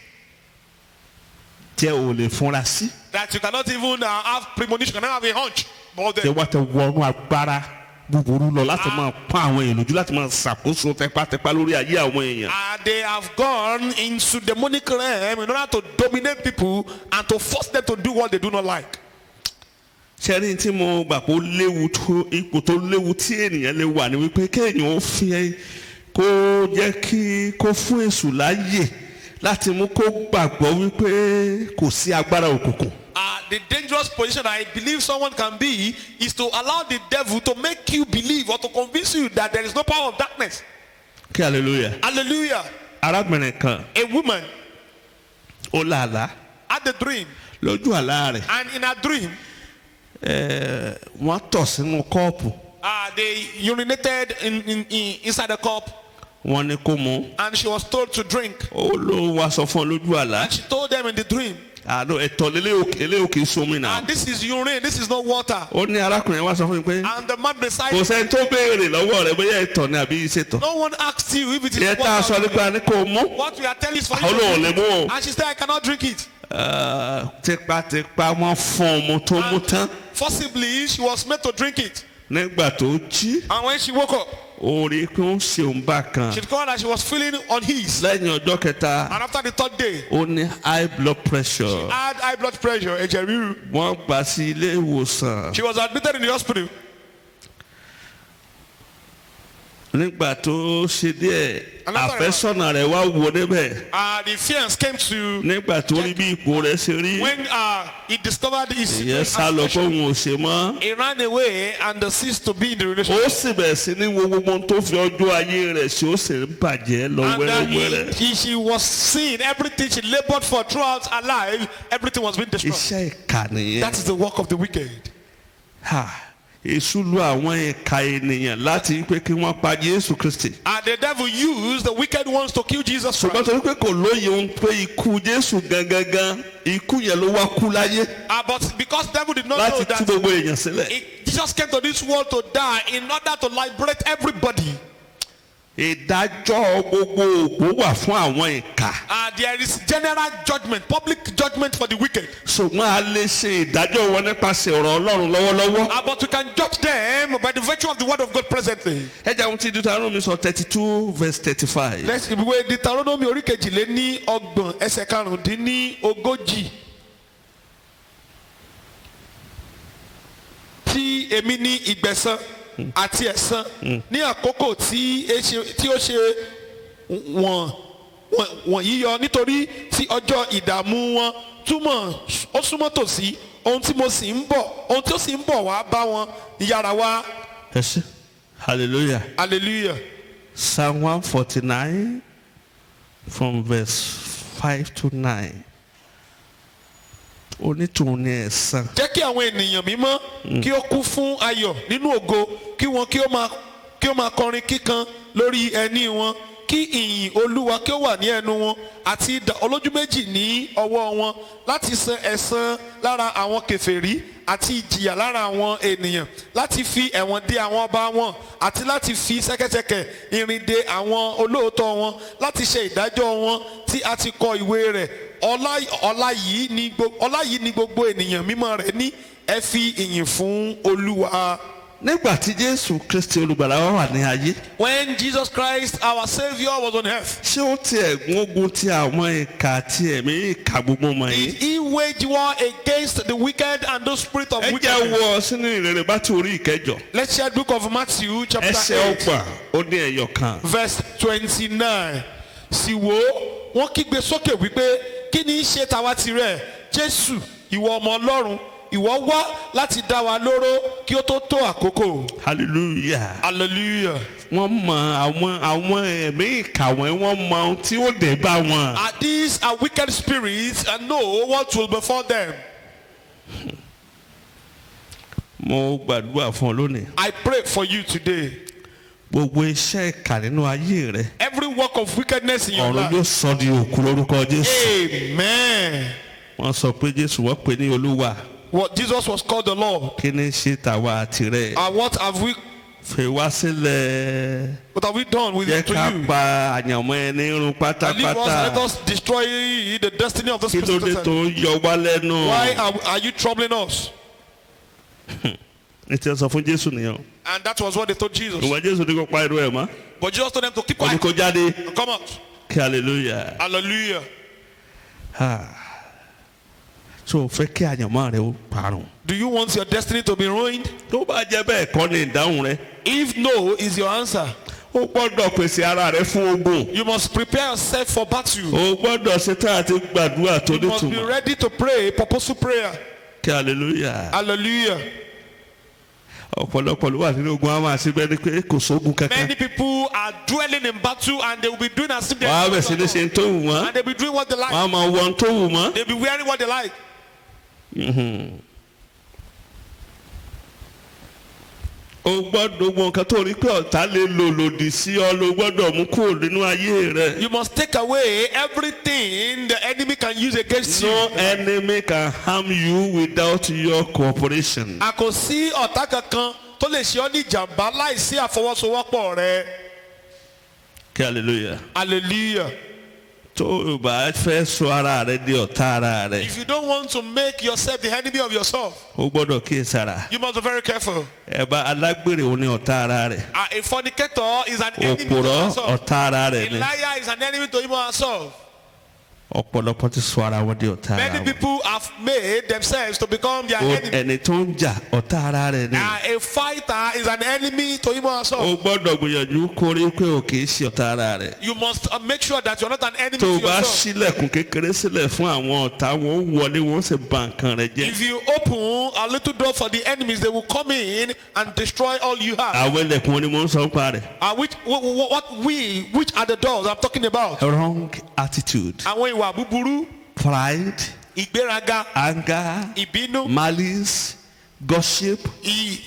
tí ẹ ò lè fúnra sí. that you cannot even have premonition, you cannot have a hunch. but tí wọ́n ti wọnú agbára búburú lọ láti máa pọ́n àwọn èèyàn lójú láti máa ṣàkóso tẹpátẹpá lórí ayé àwọn èèyàn. they have gone into demonic realm in order to dominate people and to force them to do what they do not like. sẹ́rí tí mo gbà pé ó léwu tó ipò tó léwu tí ènìyàn lè wà ní wípé kéèyàn ó fi kó jẹ́ kí kó fún èṣù láàyè láti mú kó gbàgbọ́ wípé kò sí agbára òkùnkùn. the dangerous position I believe someone can be is to allow the devil to make you believe or to convince you that there is no power of darkness. Hallelujah. Hallelujah. Arábìnrin kan. A woman. Ó lá àlá. Had the dream. Lójú àlá rẹ̀. And in her dream. Wọ́n tọ̀ sínú kọ́ọ̀pù. They urinated inside the cup. Wọ́n ní kó mu. And she was told to drink. Ó ló wá sọ fún ọ lójú àlá. And she told them in the dream. No, ẹ̀tọ̀ lélẹ́ òkè sómi náà. And this is urine, this is not water. Ó ní arákùnrin wá sọ fún mi pé. And the man beside kò sẹ́ni tó béèrè lọ́wọ́ rẹ̀ bóyá ẹ̀tọ̀ ni àbí ìṣètọ̀. No one asked you if it is water. Ìyẹn tá a sọ nípa ní kò mú. What we are telling is for you. Àwọn olóhùn lè mú o. And she said, I cannot drink it. Tipátipá wọ́n fún ọmọ tó mú tán. Forcibly, she was made to drink it. Nígbà tó jí. And when she woke up, ó rí pé ó ń ṣe òun bákan. she discovered that she was feeling uneasy. Lẹ́yìn ọjọ́ kẹta. And after the third day, ó ní high blood pressure. She had high blood pressure, ẹ̀jẹ̀ ríru. Wọ́n gbà sí ilé ìwòsàn. She was admitted in the hospital. Nígbà tó ṣe díẹ̀, àfẹ́sọ́nà rẹ̀ wá wò níbẹ̀. The fiance came to. Nígbà tó rí bí ipò rẹ̀ ṣe rí. When he discovered his ìyẹn sá lọ pé òun ò ṣe mọ́. He ran away and ceased to be in the relationship. Ó sì bẹ̀rẹ̀ sí ní wo gbogbo tó fi ọjọ́ ayé rẹ̀ ṣe ó sì ń bàjẹ́ lọ wẹ́rẹ́wẹ́rẹ́. And she was seeing everything she labored for throughout her life, everything was being destroyed. Iṣẹ́ ìkà nìyẹn. That is the work of the wicked. Èṣù lu àwọn ìka ènìyàn láti pé kí wọ́n pa Jésù Kristi. And the devil used the wicked ones to kill Jesus Christ. Ṣùgbọ́n torí pé kò lóye ohun pé ikú Jésù gangan ikú yẹn ló wá kú láyé. But because the devil did not know that láti tú gbogbo èèyàn sílẹ̀. Jesus came to this world to die in order to liberate everybody. Ìdájọ́ gbogbo òpó wà fún àwọn ìka. There is general judgment, public judgment for the wicked. Ṣùgbọ́n a lè ṣe ìdájọ́ wọn nípasẹ̀ ọ̀rọ̀ Ọlọ́run lọ́wọ́lọ́wọ́. But we can judge them by the virtue of the word of God presently. Ẹ jẹ́ àwọn tí Deuteronomy sọ 32 verse 35. Let's ìwé Deuteronomy orí kejìléní ọgbọ̀n ẹsẹ̀ karùndínlógójì. Tí èmi ní ìgbẹ̀san àti ẹ̀san ní àkókò tí ó ṣe wọ́n yíyọ nítorí tí ọjọ́ ìdààmú wọn ó súnmọ́ tòsí ohun tí ó sì ń bọ̀ wá bá wọn yára wá. Ẹ ṣé hallelujah. Hallelujah. Psalm 149 from verse 5 to 9. Onítùn ni ẹ̀san. Jẹ́ kí àwọn ènìyàn mímọ́ kí ó kún fún ayọ̀ nínú ògo kí wọn kí ó máa kọrin kíkan lórí ẹní wọn kí ìyìn Olúwa kí ó wà ní ẹnu wọn àti idà olójú méjì ní ọwọ́ wọn láti san ẹ̀san lára àwọn kèfèrí àti ìjìyà lára àwọn ènìyàn láti fi ẹ̀wọ̀n dè àwọn ọba wọn àti láti fi ṣẹ̀kẹ̀ṣẹ̀kẹ̀ irin dè àwọn olóòótọ́ wọn láti ṣe ìdájọ́ wọn tí a ti kọ ìwé rẹ̀. Ọlá yìí ni gbogbo ènìyàn mímọ́ rẹ̀ ní ẹ fi ìyìn fún Olúwa. Nígbà tí Jésù Kristi olùgbàlà wà ní ayé. When Jesus Christ our saviour was on earth. Ṣé ó ti ẹ̀gbọ́n ti àwọn ìka àti ẹ̀mí ìka gbogbo mọ̀ yìí? Did he wage war against the wicked and those spirit of wickedness? Ẹ jẹ́ wọ sínú ìrere bá ti orí ìkẹjọ. Let's share the book of Matthew chapter 8. Ẹsẹ̀ ọgbọ̀n ó ní ẹyọ kan. Verse 29. Sì wò wọ́n kígbe sókè wípé kí ni í ṣe tàwa tirẹ̀ Jésù ìwọ ọmọ Ọlọ́run ìwọ wá láti dá wa lóró kí ó tó àkókò. Hallelujah. Hallelujah. Wọ́n mọ àwọn ẹ̀mí ìkà wọ́n mọ ohun tí ó dé bá wọn. These are wicked spirits and know what will befall them. Mo gbàdúrà fún ọ lónìí. I pray for you today. Gbogbo iṣẹ́ ìkà nínú ayé rẹ. Every work of wickedness in your life. Ọ̀run yóò sọ di òkú lórúkọ Jésù. Amen. Wọ́n sọ pé Jésù wọ́n pè ní Olúwa. What Jesus was called the Lord. Kí ni ṣe tàwa àti rẹ̀? And what have we? Fè wá sílẹ̀. What have we done with it to you? Jẹ́ ká pa àyànmọ́ ẹni run pátápátá. Let us destroy the destiny of this person. Kí ló dé tó ń yọ wá lẹ́nu? Why are you troubling us? Ní tí wọ́n sọ fún Jésù nìyẹn. And that was what they told Jesus. Ìwọ Jésù ní kò pa irú ẹ̀ mọ́. But Jesus told them to keep quiet. Ó ní kó jáde. Come out. Hallelujah. Hallelujah. So fẹ́ kí àyànmọ́ rẹ ó parun. Do you want your destiny to be ruined? Tó bá jẹ́ bẹ́ẹ̀ kọ́ ni ìdáhùn rẹ. If no is your answer. O gbọ́dọ̀ pèsè ara rẹ fún ogun. You must prepare yourself for battle. O gbọ́dọ̀ ṣetán àti gbàdúrà tó You must be nítumọ̀. ready to pray purposeful prayer. hallelujah. Hallelujah. ọ̀pọ̀lọpọ̀ ló wà nínú ogun àwọn àṣìbẹ́ ni pé kò sógun kankan. Many people are dwelling in battle and they will be doing as if they wọ́n á bẹ̀ sí ní ṣe tó wù wọ́n. and they will be doing what they like. wọ́n á máa wọ ohun tó wù wọ́n. They will be wearing what they like. o gbọ́dọ̀ mọ nǹkan tó rí pé ọ̀tá lè lò lòdì sí ọ ló gbọ́dọ̀ mú kúrò nínú ayé rẹ. You must take away everything the enemy can use against you. No enemy can harm you without your cooperation. A kò sí ọ̀tá kankan tó lè ṣe ọ́ ní ìjàmbá láìsí àfọwọ́sowọ́pọ̀ rẹ. Hallelujah. Hallelujah. tó o bá fẹ́ sọ ara rẹ di ọ̀tá ara rẹ. If you don't want to make yourself the enemy of yourself, o gbọ́dọ̀ kíyèsára. you must be very careful. ẹ̀bá alágbèrè òun ni ọ̀tá ara rẹ̀. A fornicator is an enemy to òpùrọ́ himself. ọ̀tá ara rẹ̀ A ni. liar is an enemy to him or herself. ọ̀pọ̀lọpọ̀ ti sọ ara wọn di ọ̀tá ara Many wọn. people have made themselves to become their enemy. ẹni tó ń jà ọ̀tá ara rẹ̀ ni. A fighter is an enemy to him or herself. o gbọ́dọ̀ gbìyànjú kórí pé o kì í ṣe ọ̀tá ara rẹ̀. You must make sure that you're not an enemy tó o to bá yourself. ṣílẹ̀kùn kékeré sílẹ̀ fún àwọn ọ̀tá wọn wọlé wọn sì bà nǹkan rẹ jẹ́. If you open a little door for the enemies, they will come in and destroy all you have. àwọn ilẹ̀kùn ni mo ń sọ nípa rẹ̀. Which are the doors I'm talking about? wrong attitude, Àwọn ìwà búburú, pride, ìgbéraga, anger, ìbínú, malice, gossip,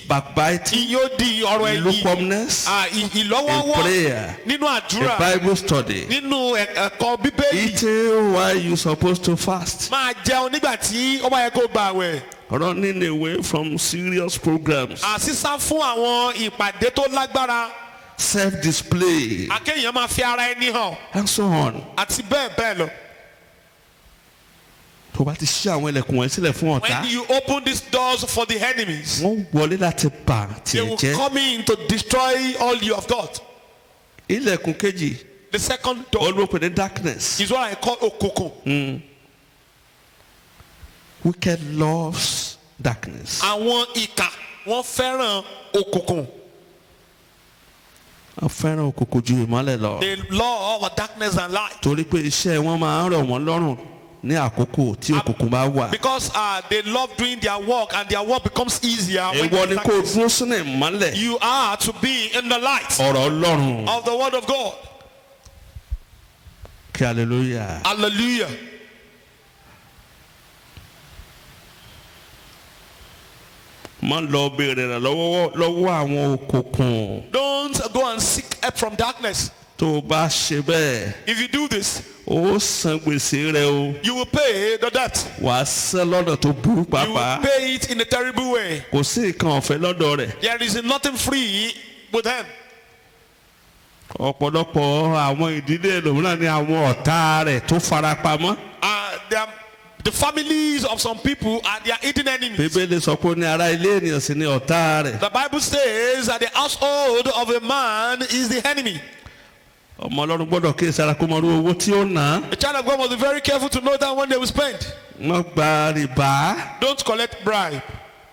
backbiting, ìyódì, ọ̀rọ̀ ẹ̀yìn, lukewarmness, in ìlọ́wọ́wọ́ prayer, nínú àdúrà, a Bible study, nínú ẹ̀kọ́ bíbélì. eating while you supposed to fast, Máa jẹun nígbà tí ó bá yẹ kó gba àwẹ̀. running away from serious programs, Àṣìṣà fún àwọn ìpàdé tó lágbára. self-display, Akéèyàn máa fi ara ẹni hàn and so on. àti bẹ́ẹ̀ bẹ́ẹ̀ lọ. tó bá ti ṣí àwọn ilẹ̀kùn wọ̀nyí sílẹ̀ fún ọ̀tá, When you open these doors for the enemies, wọ́n wọlé láti bà they tiẹ̀ will jẹ́. come in to destroy all you have got. ilẹ̀kùn kejì The second door olùpẹ̀ ní darkness. is what I call òkùnkùn. Wicked loves darkness. Àwọn ìkà wọ́n fẹ́ràn òkùnkùn. wọ́n fẹ́ràn òkùnkùn ju ìmọ́lẹ̀ lọ. They love darkness and light. torí pé iṣẹ́ wọn máa ń rọ̀ wọ́n lọ́rùn ní àkókò tí òkùnkùn bá wà. Because they love doing their work and their work becomes easier. When èèwọ̀ ni there's kó o darkness. dúró sínú ìmọ́lẹ̀. You are to be in the light ọ̀rọ̀ Ọlọ́run. of the word of God. kí hallelujah. Hallelujah. má lọ béèrè rẹ̀ lọ́wọ́ àwọn òkùnkùn. Don't go and seek help from darkness. tó o bá ṣe bẹ́ẹ̀, If you do this, ó san gbèsè rẹ o. you will pay the debt. wàá sẹ́ lọ́nà tó burú You will pàápàá. pay it in a terrible way. kò sí nǹkan ọ̀fẹ́ lọ́dọ̀ rẹ̀. There is nothing free with them. ọ̀pọ̀lọpọ̀ àwọn ìdílé ẹlòmíràn ní àwọn ọ̀tá rẹ̀ tó farapamọ́. The families of some people are their hidden enemies. bíbélì sọ pé ó ní ará ilé ènìyàn sì ní ọ̀tá rẹ̀. The Bible says that the household of a man is the enemy. ọmọ Ọlọ́run gbọ́dọ̀ kíyèsára kó mọ irú owó tí ó ná. The child of God must be very careful to know that when they will spend. wọ́n gba rìbá. Don't collect bribe.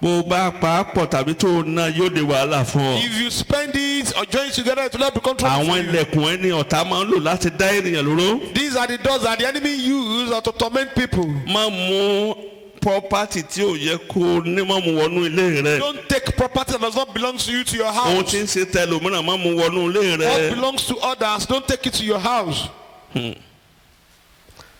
bó o bá pa á pọ̀ tàbí tó o ná yóò di wàhálà fún ọ. If you spend it or join together, it will not become trouble àwọn for you. ilẹ̀kùn ẹni ọ̀tá máa ń lò láti dá ènìyàn lóró. These are the doors that the enemy use to torment people. má mú property tí ò yẹ kó o ní má mú wọnú ilé rẹ. Don't take property that does not belong to you to your ohun house. tí ń ṣe tẹlòmíràn má mú wọnú ilé What rẹ. belongs to others, don't take it to your house.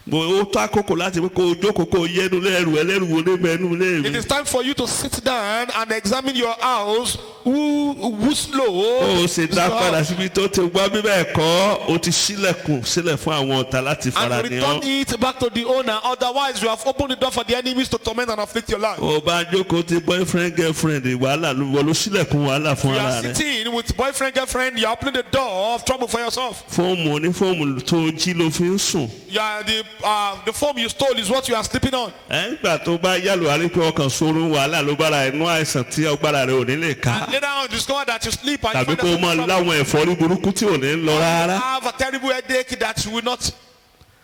bó o tó àkókò láti pé kó o jókòó kó o yẹnu lẹ́rù ẹlẹ́rù wo ní bẹ́ẹ̀ nú ilé It mi. is time for you to sit down and examine your house. Who's low? ó ṣe dá padà síbi tó ti gbọ́ bí bẹ́ẹ̀ kọ́ o ti ṣílẹ̀kùn sílẹ̀ fún àwọn ọ̀tá láti fara And ní return ọ́. it back to the owner. Otherwise, you have opened the door for the enemies to torment and afflict your life. ó bá jókòó ti boyfriend girlfriend wàhálà ló ṣílẹ̀kùn wàhálà fún You ara are rẹ̀. sitting with boyfriend, girlfriend, you are opening the door of trouble for yourself. fóòmù onífóòmù tó jí ló fi ń sùn. You are the phone you stole is what you are sleeping on. nígbà tó bá yálò àrí pé ọkàn sorun wàhálà ló bára inú àìsàn tí ọgbàrà rẹ̀ ò ní lè ká. And later on, you discover that you sleep and tàbí you kó o máa find láwọn ẹ̀fọ́rí burúkú tí ò ní lọ rárá. have a terrible headache that you will not.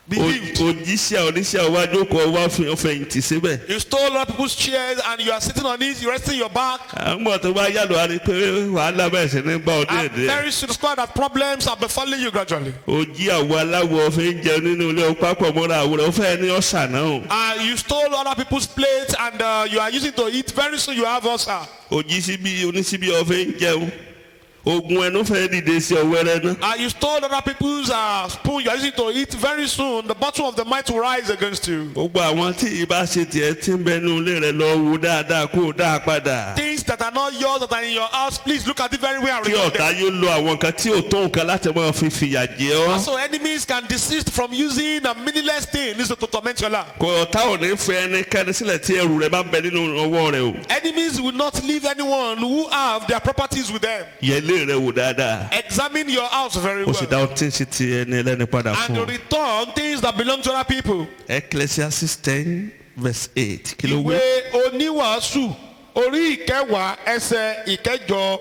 believed. Oníṣẹ́ ọwọ́ àjòkó ọwọ́ fẹ̀yìntì síbẹ̀. You stole other people's chairs and you are sitting on it, you're resting your back. Àwọn tó bá yàlọ́ wa ni pé wàhálà bẹ̀rẹ̀ sí ní bá ọdún And very soon discover that problems are befalling you gradually. Ojí àwọ̀ aláwọ̀ fẹ́ ń jẹun nínú ilé pápọ̀ mọ́ra àwòrán ó fẹ́ ní ọ̀sà náà. You stole other people's plates and you are using to eat. Very soon you have ulcer. Ojí síbi oníṣíbí ọ̀fẹ́ ń jẹun. Ogun ẹnu fẹ́ dìde sí ọwẹ́rẹ́ náà. You stole other people's spoon you are using to eat. Very soon the bottom of the might will rise against you. Gbogbo àwọn tí ìbá ṣe tiẹ̀ tí ń bẹ nínú ilé rẹ̀ lọ wo dáadáa kó o dáa padà. Things that are not yours that are in your house, please look at it very well and Kí return ọ̀tá them. yóò lo àwọn nǹkan tí ò tó nǹkan láti máa fi fìyà jẹ ọ́. So enemies can desist from using a meaningless thing to torment your life. Kò ọ̀tá ò ní fẹ́ ẹnikẹ́ni sílẹ̀ tí ẹrù rẹ̀ bá ń bẹ nínú ọwọ́ rẹ̀ o. Enemies will not leave anyone who have their properties with them. Yẹlé rẹ̀ wò dáadáa. Examine your house very O sì dá well. ọtí sí ti ẹni ẹlẹ́ni padà And fún ọ. return things that belong to other people. Ecclesiastes 10 verse 8 kí ló wí. Ìwé oníwàásù orí ìkẹwàá ẹsẹ̀ ìkẹjọ.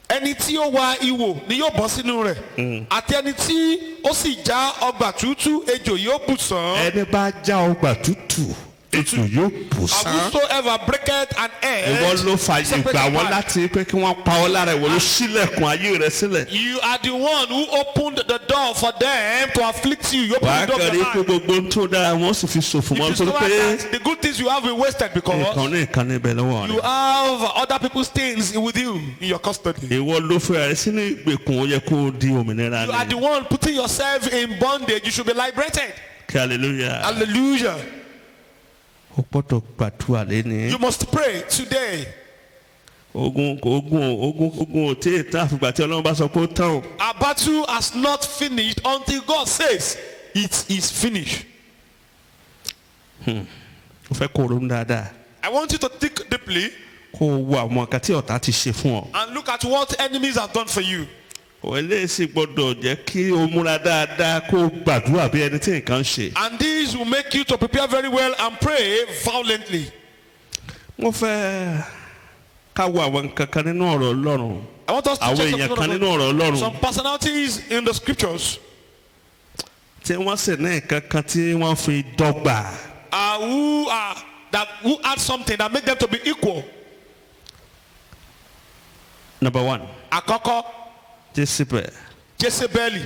Ẹni tí ó wa ìwò ni yóò bọ́ sínú rẹ̀. Àti ẹni tí ó sì já ọgbà tútù ejò yóò bù sàn. Ẹni bá já ọgbà tútù ejò yóò bù And sán. whosoever breaketh an edge. Ìwọ ló fàyè separate gbà wọ́n apart. láti pé kí wọ́n pa ọ́ lára ìwọ ló ṣílẹ̀kùn ayé rẹ sílẹ̀. You are the one who opened the door for them to afflict you. You Wàá opened the door kẹ́rì for pé them. gbogbo tó dára wọ́n sì fi ṣòfò mọ́ If you nítorí discover pé that the good things you have been wasted because nǹkan ní ìkànnì ibẹ̀ lọ́wọ́ you rẹ̀. have other people's things with you in your custody. Ìwọ ló fẹ́ rẹ sínú ìgbèkùn ó yẹ kó o di òmìnira You are the ni. one putting yourself in bondage. You should be liberated. Kí hallelujah. Hallelujah. O gbọ́dọ̀ gbàdúrà lẹ́ni. You must pray today. Ogun ò tí ì tán àfìgbà tí Ọlọ́run bá sọ pé ó tán o. Our battle has not finished until God says it is finished. Mo fẹ́ kó o ronú dáadáa. I want you to think deeply Kó o wo àwọn nǹkan tí ọ̀tá ti ṣe fún ọ. and look at what enemies have done for you. Eléyìí sì gbọ́dọ̀ jẹ́ kí o múra dáadáa kó o gbàdúrà bí ẹni tí nǹkan ṣe. And this will make you to prepare very well and pray violently. Mo fẹ́ ká wo àwọn nǹkan kan nínú ọ̀rọ̀ Ọlọ́run. I want us to Àwọn check èèyàn kan nínú ọ̀rọ̀ Ọlọ́run. some personalities in the scriptures Tí wọ́n sì ní nǹkan kan tí wọ́n fi dọ́gba. who had something that make them to be equal. Number 1. Àkọ́kọ́, Jezebel. Jezebel.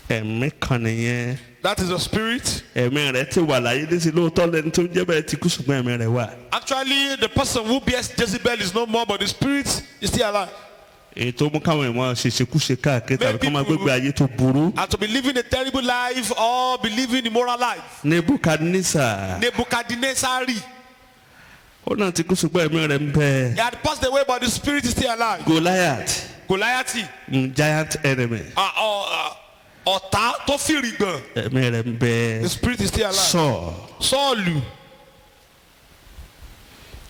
Ẹ̀mí kan nìyẹn. That is a spirit. Ẹ̀mí rẹ̀ ti wà láyé nísìnyí lóòótọ́ lẹ́ni tó ń jẹ́ bẹ́ẹ̀ ti kú ṣùgbọ́n ẹ̀mí rẹ̀ wà. Actually, the person who bears Jezebel is no more, but the spirit is still alive. Èyí tó mú káwọn ìmọ̀ ṣèṣekúṣe káàkiri tàbí kọ́ máa gbégbé ayé tó burú. And to be living a terrible life or be living immoral life. Nebukadnezar. Nebuchadnezzar. Ó náà ti kú ṣùgbọ́n ẹ̀mí rẹ̀ ń bẹ. He had passed away, but the spirit is still alive. Goliath. Goliath. Giant enemy. Ọ̀tá tó fìrì gbọ̀n. Ẹ̀mí rẹ̀ ń bẹ. The spirit is still alive. Sọ́ọ̀lù.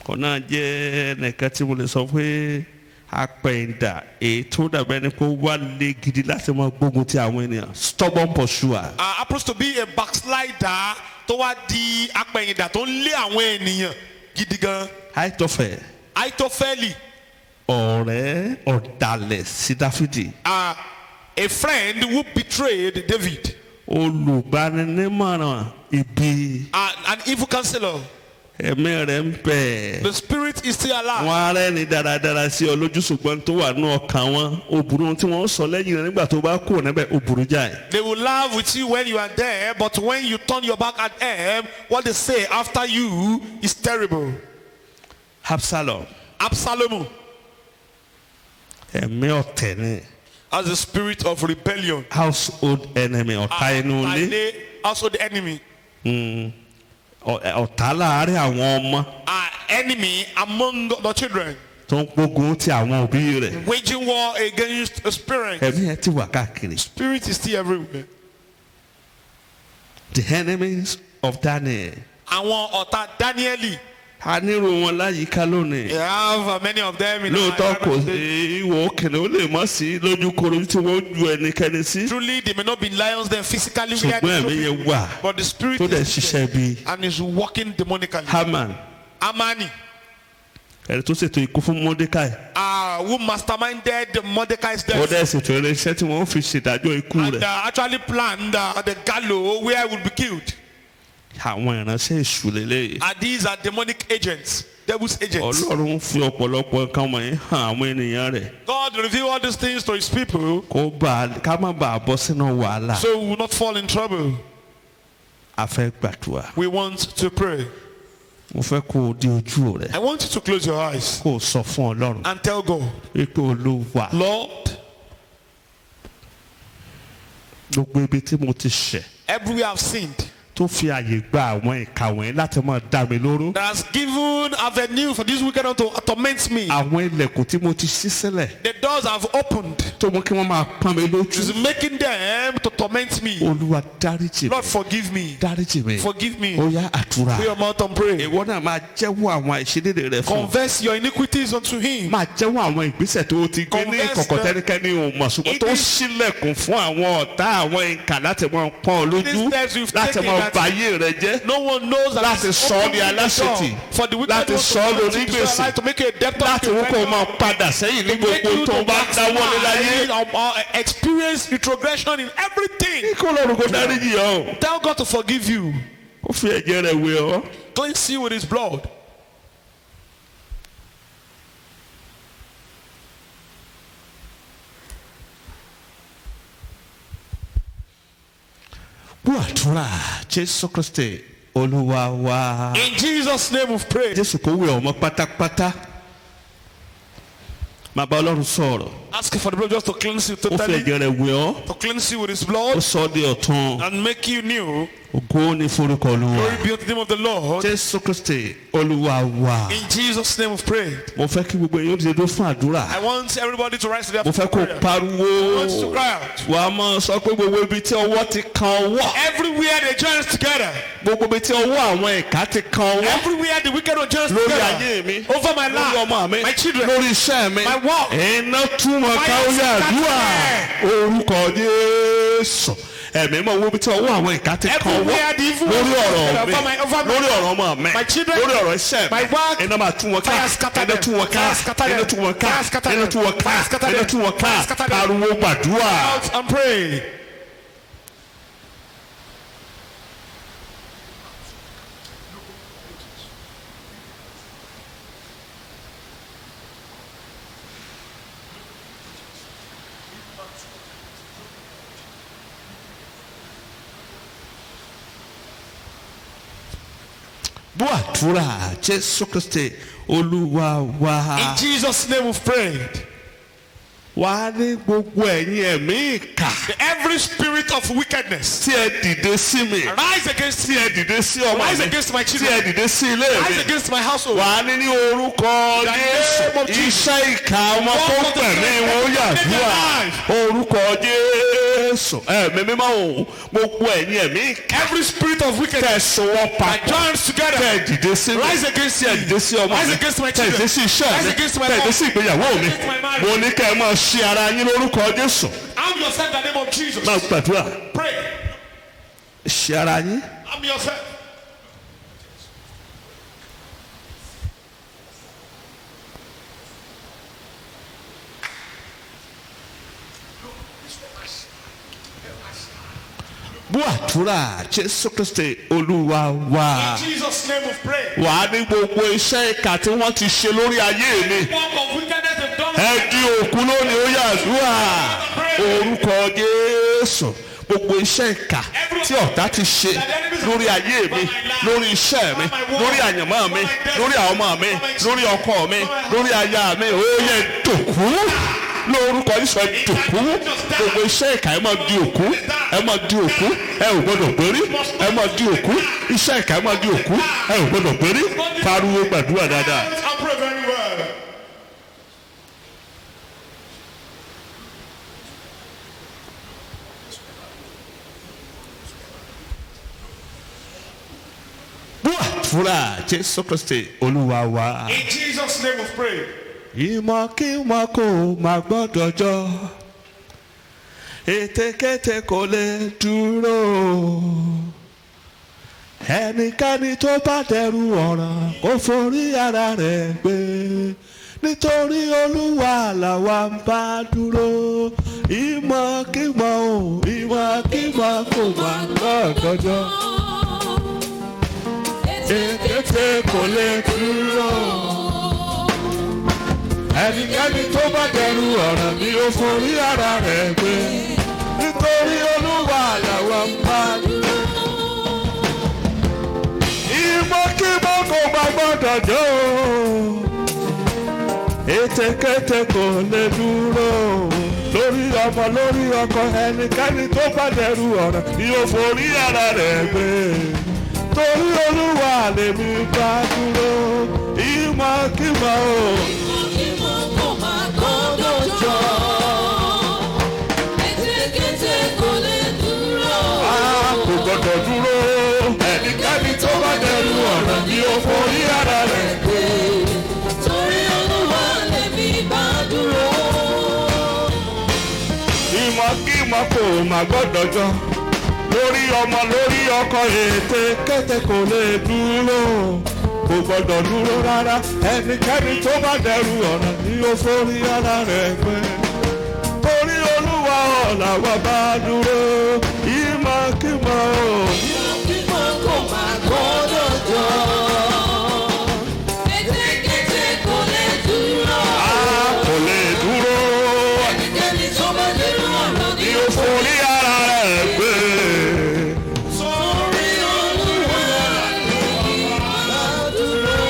Ó náà jẹ́ nìkan tí mo lè sọ pé apẹ̀yìndà èyí tó dàbẹ́ ni kó wá lé gidi láti máa gbógun ti àwọn ènìyàn. Stubborn pursuer. Happens to be a backslider tó wá di apẹ̀yìndà tó ń lé àwọn ènìyàn gidi gan. Ahithophel. Ahithophel. Ọ̀rẹ́ ọ̀dàlẹ̀ sí Dáfídì. A friend who betrayed David. Olùgbaninímọ̀ràn ibi. An evil counselor. Ẹ̀mí rẹ̀ ń bẹ. The spirit is still alive. Wọ́n á rẹ́ni dáradára sí ọ lójú ṣùgbọ́n tó wà ní ọkàn wọn. Ó burú tí wọ́n sọ lẹ́yìn rẹ̀ nígbà tó bá kúrò níbẹ̀ ó burú jáì. They will laugh with you when you are there, but when you turn your back at them, what they say after you is terrible. Absalom. Ẹ̀mí ọ̀tẹ̀ ni. As a spirit of rebellion. Household enemy. Ọ̀tá inú ilé. Household enemy. Ọ̀tá láàárín àwọn ọmọ. Enemy among the children. Tó ń gbógun ti àwọn òbí rẹ̀. Waging war against a spirit. Ẹ̀mí ẹ̀ ti wà káàkiri. Spirit is still everywhere. The enemies of Daniel. Àwọn ọ̀tá Dáníẹ́lì. A nírú wọn láyìíká lónìí. You have many of them in our lóòótọ́ kò environment. ìwọ òkèlè ó lè mọ̀ sí lójú koro tí wọ́n ju ẹnikẹ́ni sí. Truly, they may not be lions then physically, ṣùgbọ́n ẹ̀mí yẹn wà but the spirit tó dẹ̀ is ṣiṣẹ́ bí. and is working demonically. Haman. Amani. ẹni tó ṣètò ikú fún Mordecai. Who masterminded Mordecai's death. ó dẹ̀ ṣètò irinṣẹ́ tí wọ́n fi ṣèdájọ́ ikú rẹ̀. And actually planned the gallows where he would be killed. àwọn ìránṣẹ́ èṣù lélẹ́yìí. And these are demonic agents, devil's agents. Ọlọ́run fi ọ̀pọ̀lọpọ̀ nǹkan wọ̀nyí hàn àwọn ènìyàn rẹ̀. God revealed all these things to his people. ká má bàa bọ́ sínú wàhálà. So we will not fall in trouble. a fẹ́ gbàdúrà. We want to pray. mo fẹ́ kó o di ojú rẹ. I want you to close your eyes. kó o sọ fún Ọlọ́run. And tell God. wípé Olúwa. Lord. gbogbo ibi tí mo ti ṣẹ̀. Everywhere I've sinned. tó fi àyè gba àwọn ìka wọ̀nyí láti máa dá mi lóró. That has given avenue for this wicked one to torment me. àwọn ilẹ̀kùn tí mo ti ṣí sílẹ̀. The doors have opened. tó mú kí wọ́n máa pọ́n mi lójú. Is making them to torment me. Olúwa dáríjì mi. Lord forgive me. dáríjì mi. Forgive me. ó yá àdúrà. Put your mouth and pray. ìwọ náà máa jẹ́wọ́ àwọn àìṣedéédé rẹ fún. Confess your iniquities unto him. máa jẹ́wọ́ àwọn ìgbésẹ̀ tó ti gbé ní ìkọ̀kọ̀ tẹ́nikẹ́ni ò mọ̀ ṣùgbọ́n tó ṣílẹ̀kùn fún àwọn ọ̀tá àwọn ìkà láti máa pọ́n ọ lójú láti máa báyé rẹ jẹ́. No one knows that láti sọ ọ́ di aláṣetì láti sọ ọ́ lórí gbèsè láti wọ́n kó o máa padà sẹ́yìn ní gbogbo tó bá dáwọ́ ní láyé. Experience retrogression in everything. kí Ọlọ́run kó dáríjì ọ́. Tell God to forgive you. ó fi ẹ̀jẹ̀ rẹ̀ wẹ̀ ọ́. Cleanse you with his blood. Gbàdúrà Jésù Kristi Olúwa wa. In Jesus' name we've prayed. Jésù kò wẹ̀ ọmọ pátápátá. Máa bá Ọlọ́run sọ̀rọ̀. Ask for the blood just to cleanse you Ó fi totally. ẹ̀jẹ̀ rẹ̀ wẹ̀ ọ́. To cleanse you with his Ó blood sọ ọ́ di ọ̀tun. and make you new. Ògo ni forúkọ Olúwa. Glory be unto the name of the Lord. Jésù Kristi Olúwa wa. In Jesus' name we've prayed. Mo fẹ́ kí gbogbo èèyàn dìde fún àdúrà. I want everybody to rise to their Mo fẹ́ kó prayer. pariwo. I want you to cry out. Wàá máa sọ pé gbogbo ibi tí ọwọ́ ti kan ọwọ́. Everywhere they join us together. Gbogbo ibi tí ọwọ́ àwọn ìka ti kan ọwọ́. Everywhere the wicked one joins Lórí together. ayé mi. Over my Lórí life. ọmọ mi. My children. Lórí iṣẹ́ mi. My work. Iná túmọ̀ ká ó yà àdúrà. Orúkọ Jésù. Ẹ̀mí mọ̀ wo ibi tí ọwọ́ àwọn ìka ti kan ọwọ́. Everywhere the evil Lórí one ọ̀rọ̀ joins mi. together. Over my Lórí ọ̀rọ̀ ọmọ mi. My children. Lórí ọ̀rọ̀ iṣẹ́ mi. My work. Iná máa tú wọn ká. Fire scatter Iná them. tú wọn ká. Fire scatter them. Iná tú wọn ká. Fire scatter Iná them. tú wọn ká. Fire scatter Iná them. tú wọn ká. Fire scatter them. Pariwo gbàdúrà. Out and pray. Gbàdúrà Jésù Kristi Olúwa wa. In Jesus' name we've prayed. Wà á ní gbogbo ẹ̀yin ẹ̀mí ìkà. Every spirit of wickedness. Tí ẹ dìde sí mi. Rise against Tí ẹ dìde sí ọmọ mi. Rise against my Tí children. ẹ dìde sí ilé mi. Rise against my household. Wà á ní ní orúkọ Jésù. Iṣẹ́ ìkà ọmọ tó pẹ̀lú wọn yàdúrà. Orúkọ Jésù. Ẹ̀mí mímọ́ o. Gbogbo ẹ̀yin ẹ̀mí ìkà. Every spirit of wickedness. Tẹ̀ sọwọ́ papọ̀. Joins together. Tẹ̀ dìde sí mi. Rise against Tí ẹ dìde sí ọmọ mi. Rise against my Tẹ̀ children. dìde sí iṣẹ́ Rise mi. against my Tẹ̀ dìde life. sí ìgbéyàwó mi. Against my marriage. Mo ní kẹ́ ẹ máa ṣe ara yín lórúkọ Jésù. Arm yourself in the name of Jesus. Máa gbàdúrà. Pray. Ṣe ara yín. Arm yourself. Gbàdúrà Jésù Kristi Olúwa wa. In Jesus' name we pray. Wà á ní gbogbo iṣẹ́ ìkà tí wọ́n ti ṣe lórí ayé mi. Walk of wickedness and done. Ẹ di òkú lónìí ó yàdúrà. Orúkọ Jésù. Gbogbo iṣẹ́ ìkà tí ọ̀tá ti ṣe lórí ayé mi, lórí iṣẹ́ mi, lórí àyànmọ́ mi, lórí àwọn ọmọ mi, lórí ọkọ mi, lórí aya mi, ó yẹ dòkú. Lórúkọ Jésù ẹ dòkú. Gbogbo iṣẹ́ ìkà ẹ máa di òkú. Ẹ máa di òkú. Ẹ ò gbọdọ̀ gbérí. Ẹ máa di òkú. Iṣẹ́ ìkà ẹ máa di òkú. Ẹ ò gbọdọ̀ gbérí. Pariwo gbàdúrà dáadáa. I pray very well. Gbàdúrà Jésù Kristi Olúwa wa. In Jesus' name we pray. Ìmọ̀kímọ̀ kò má gbọ́dọ̀ jọ. Ètekéte kò lè dúró. ẹnikẹ́ni tó bá dẹrù ọ̀ràn kó forí ara rẹ̀ gbé nítorí Olúwa làwa ń bá dúró ìmọ̀kímọ̀ o ìmọ̀kímọ̀ kò má gbọ́dọ̀jọ́ èkété kò lè dúró ẹnikẹ́ni tó bá dẹrù ọ̀ràn ni ó forí ara rẹ̀ gbé nítorí Olúwa làwa ń bá dúró ìmọ̀kímọ̀ kò má gbọ́dọ̀jọ́ ètekéte kò lè dúró lórí ọmọ lórí ọkọ ẹnikẹ́ni tó bá dẹrù ọ̀ràn ni ó forí ara rẹ̀ gbé torí Olúwa lèmi bá dúró ìmọ̀kímọ̀ o. ìmọ̀kímọ̀ kò má gbọ́dọ̀ jọ ètekéte kò lè dúró. a kò gbọ́dọ̀ dúró ẹnikẹ́ni tó bá dẹrù ọ̀ràn ni ó forí ara rẹ̀ gbé. ìmọ̀kímọ̀ kò má gbọ́dọ̀ jọ lórí ọmọ lórí ọkọ ètekéte kò lè dúró kò gbọ́dọ̀ dúró rárá ẹnikẹ́ni tó bá dẹrù ọ̀ràn ni ó forí ara rẹ̀ gbé torí Olúwa làwa bá dúró ìmọ̀kímọ̀ o. ìmọ̀kímọ̀ kò má gbọ́dọ̀ jọ ètekéte kò lè dúró. a kò lè dúró ẹnikẹ́ni tó bá dẹrù ọ̀ràn ni ó forí ara rẹ̀ gbé. torí Olúwa bá dúró.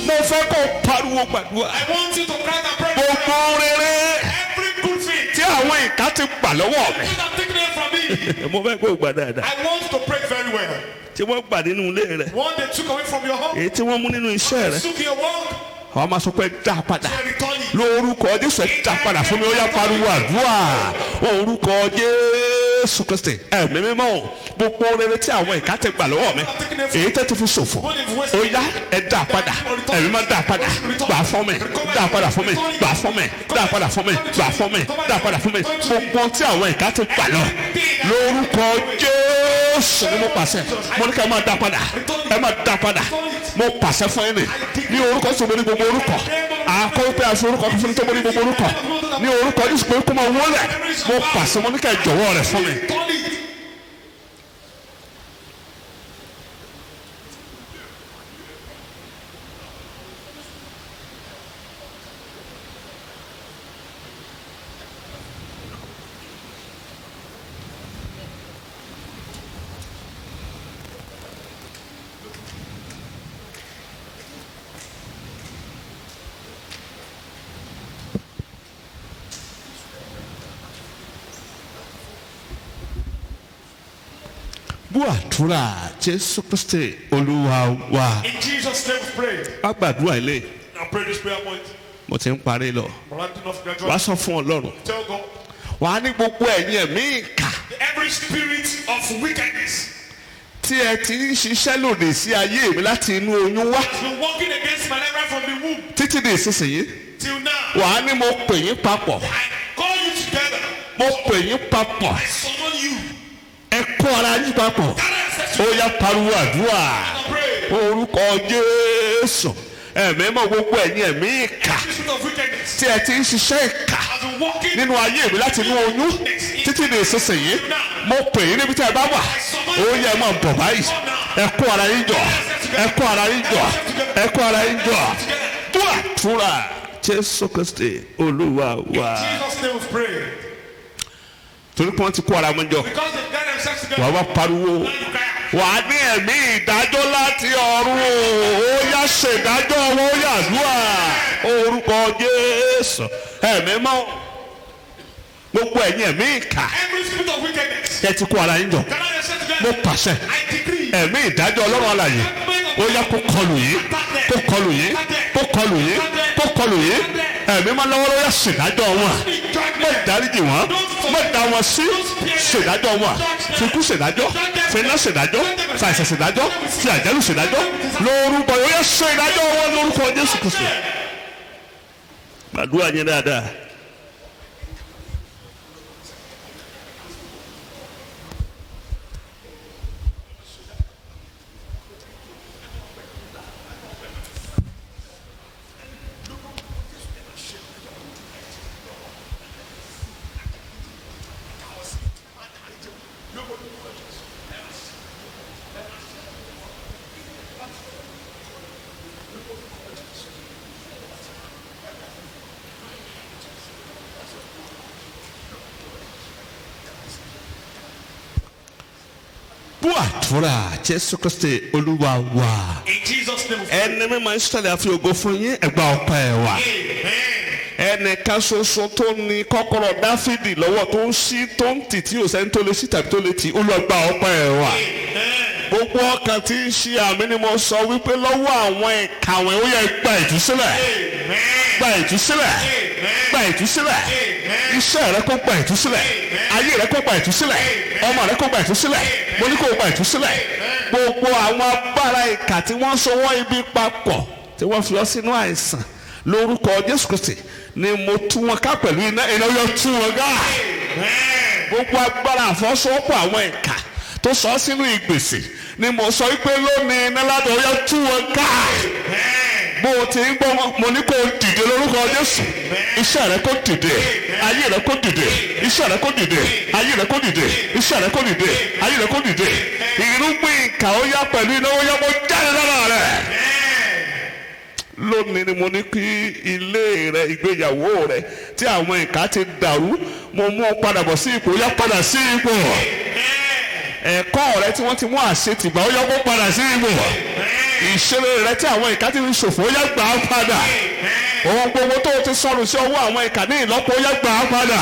mo fẹ́ kó pariwo gbàdúrà. I want you to cry and pray. gbogbo rere Every good thing tí àwọn ìka ti gbà lọ́wọ́ mi. that are taken away from me. mo fẹ́ kó gbà dáadáa. I want you to pray very well. tí wọ́n gbà nínú ilé rẹ̀. One they took away from your home. èyí tí wọ́n mú nínú iṣẹ́ rẹ̀. Took your work. àwọn máa sọ pé dá a padà. They return it. lórúkọ Jésù ẹ dá a padà fún mi ó yá pariwo àdúrà. orúkọ Jésù Kristi ẹ̀mí mímọ́ gbogbo rere tí àwọn ìka ti gbà lọ́wọ́ mi. èyí tẹ́ ti fi ṣòfò. ó yá ẹ dá a padà. ẹ̀mí máa dá a padà. gbà fún mi. dá a padà fún mi. gbà fún mi. dá a padà fún mi. gbà fún mi. dá a padà fún mi. gbogbo tí àwọn ìka ti gbà lọ. lórúkọ Jésù ni mo pàṣẹ. mo ní ká ẹ máa dá a padà. ẹ máa dá a padà. mo pàṣẹ fún yín ni. ní orúkọ Jésù mo ní gbogbo orúkọ. àkọ́wé pé aṣọ orúkọ fún mi tó mo ní gbogbo orúkọ. ní orúkọ Jésù pé kó máa wọlé. mo pàṣẹ mo ní ká ẹ jọ̀wọ́ rẹ̀ fún mi. Return it. bú àdúrà Jésù Kristi Olúwa wa. In Jesus' name we pray. wá gbàdúrà ilé Now pray this prayer point. mo ti ń parí lọ. Rounding off wá gradually. sọ fún Ọlọ́run. Tell God. wàá ní gbogbo ẹ̀yin ẹ̀mí ìkà Every spirit of wickedness tí ẹ ti ń ṣiṣẹ́ lòdì sí ayé mi láti inú oyún wá has been working against my life right from the womb títí di ìsinsìnyí. till now. wàá ní mo pè yín papọ̀. I call you together. mo pè yín papọ̀. I summon you. ẹ kó ara yín papọ̀. ó yá pariwo àdúrà. Pray. orúkọ Jésù ẹ̀mí mọ́ gbogbo ẹ̀yin ẹ̀mí ìkà Every spirit of wickedness tí ẹ ti ń ṣiṣẹ́ ìkà has been working nínú ayé mi láti inú oyún títí di ìsinsìnyí. mo pè yín níbi tí ẹ bá wà. ó yẹ máa bọ̀ báyìí. ẹ kó ara yín jọ. ẹ kó ara yín jọ. ẹ kó ara yín jọ. túra Jésù Kristi Olúwa wa. Jesus' name we pray. torí pé wọ́n ti kó ara wọn jọ. Because they gather themselves together. wàá wá pariwo. wà á ní ẹ̀mí ìdájọ́ láti ọ̀run ó yá ṣèdájọ́ wọn ó yá àdúrà orúkọ Jésù ẹ̀mí mọ́ gbogbo ẹ̀yin ẹ̀mí ìkà Every spirit of wickedness. ẹ ti kó ara yín jọ Gather themselves together. mo pàṣẹ I decree. ẹ̀mí ìdájọ́ Ọlọ́run alààyè ó yá kó kọlù yìí kó kọlù yìí kó kọlù yìí kó kọlù yìí ẹ̀mí máa lọ́wọ́ ló yá ṣèdájọ́ wọn má dáríjì wọn má dá wọn sí ṣèdájọ́ wọn fi ikú ṣèdájọ́ fi iná ṣèdájọ́ fi àìsàn ṣèdájọ́ fi àjálù ṣèdájọ́ lórúkọ yóò yá ṣèdájọ́ wọn lórúkọ Jésù Kristi gbàdúrà yẹn dáadáa. Buatura Jésù Kristi Olúwa wa. In Jesus' name. Ẹni mímọ́ Ísírẹ́lì àfi ògo fún yín ẹgbà ọpẹ́ wa. Ẹnìkan ṣoṣo tó ní kọ́kọ́rọ́ Dáfídì lọ́wọ́ tó ń ṣí tó ń tì tí òsèǹ tó lè ṣí tàbí tó lè tì Olúwa gba ọpẹ́ wa. Gbogbo ọkàn tí ń ṣe àmì ni mo sọ wípé lọ́wọ́ àwọn ìkàwé ó yẹ gba ìtúsílẹ̀. Gba ìtúsílẹ̀. Gba ìtúsílẹ̀. Iṣẹ́ rẹ kó gba ìtúsílẹ̀. Ayé rẹ kó gba ìtúsílẹ̀. Ọmọ rẹ kó gba ìtúsílẹ̀. Mo ní kó gba ìtúsílẹ̀. Gbogbo àwọn agbára ìkà tí wọ́n so wọ́n ibi papọ̀ tí wọ́n fi ọ sínú àìsàn lórúkọ Jésù Kristi ni mo tú wọn ká pẹ̀lú iná yọ tú wọn ká. Gbogbo agbára àfọwọ́sowọ́pọ̀ àwọn ìkà tó sọ sínú ìgbèsè ni mo sọ wípé lónìí iná ládùn yọ tú wọn ká. Bó o ti ń gbọ́ mo ní kó o dìde lórúkọ Jésù. Iṣẹ́ rẹ kó dìde, ayé rẹ kó dìde, iṣẹ́ rẹ kó dìde, ayé rẹ kó dìde, iṣẹ́ rẹ kó dìde, ayé rẹ kó dìde. Irúgbìn ìkà ó yá pẹ̀lú iná ó yá mo jáde lára rẹ̀. Lónìí ni mo ní kí ilé rẹ ìgbéyàwó rẹ tí àwọn ìkà ti dàrú mo mú ọ padà bọ̀ sí ipò ó yá padà sí ipò. Ẹ̀kọ́ rẹ tí wọ́n ti mú àṣetìgbà ó yá kó padà sí ipò. Ìṣeré rẹ tí àwọn ìkà ti fi ṣòfò ó yá gbà á padà. Ohun gbogbo tó o ti sọnù sí ọwọ́ àwọn ìkà ní ìlọ́po ó yá gbà á padà.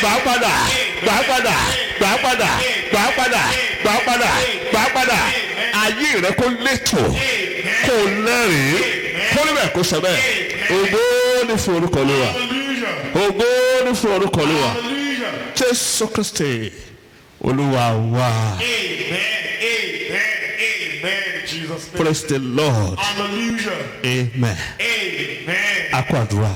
Gbà á padà, gbà á padà, gbà á padà, gbà á padà, gbà á padà, gbà á padà. Ayé rẹ kó létò, kó lẹ́rìí, kó níbẹ̀ kó sọ bẹ́ẹ̀. Ògo ni fún orúkọ Olúwa. Ògo ni fún orúkọ Olúwa. Jésù Kristi Olúwa wa. Jesus' name. Praise the Lord. Hallelujah. Amen. Amen. Akọ àdúrà.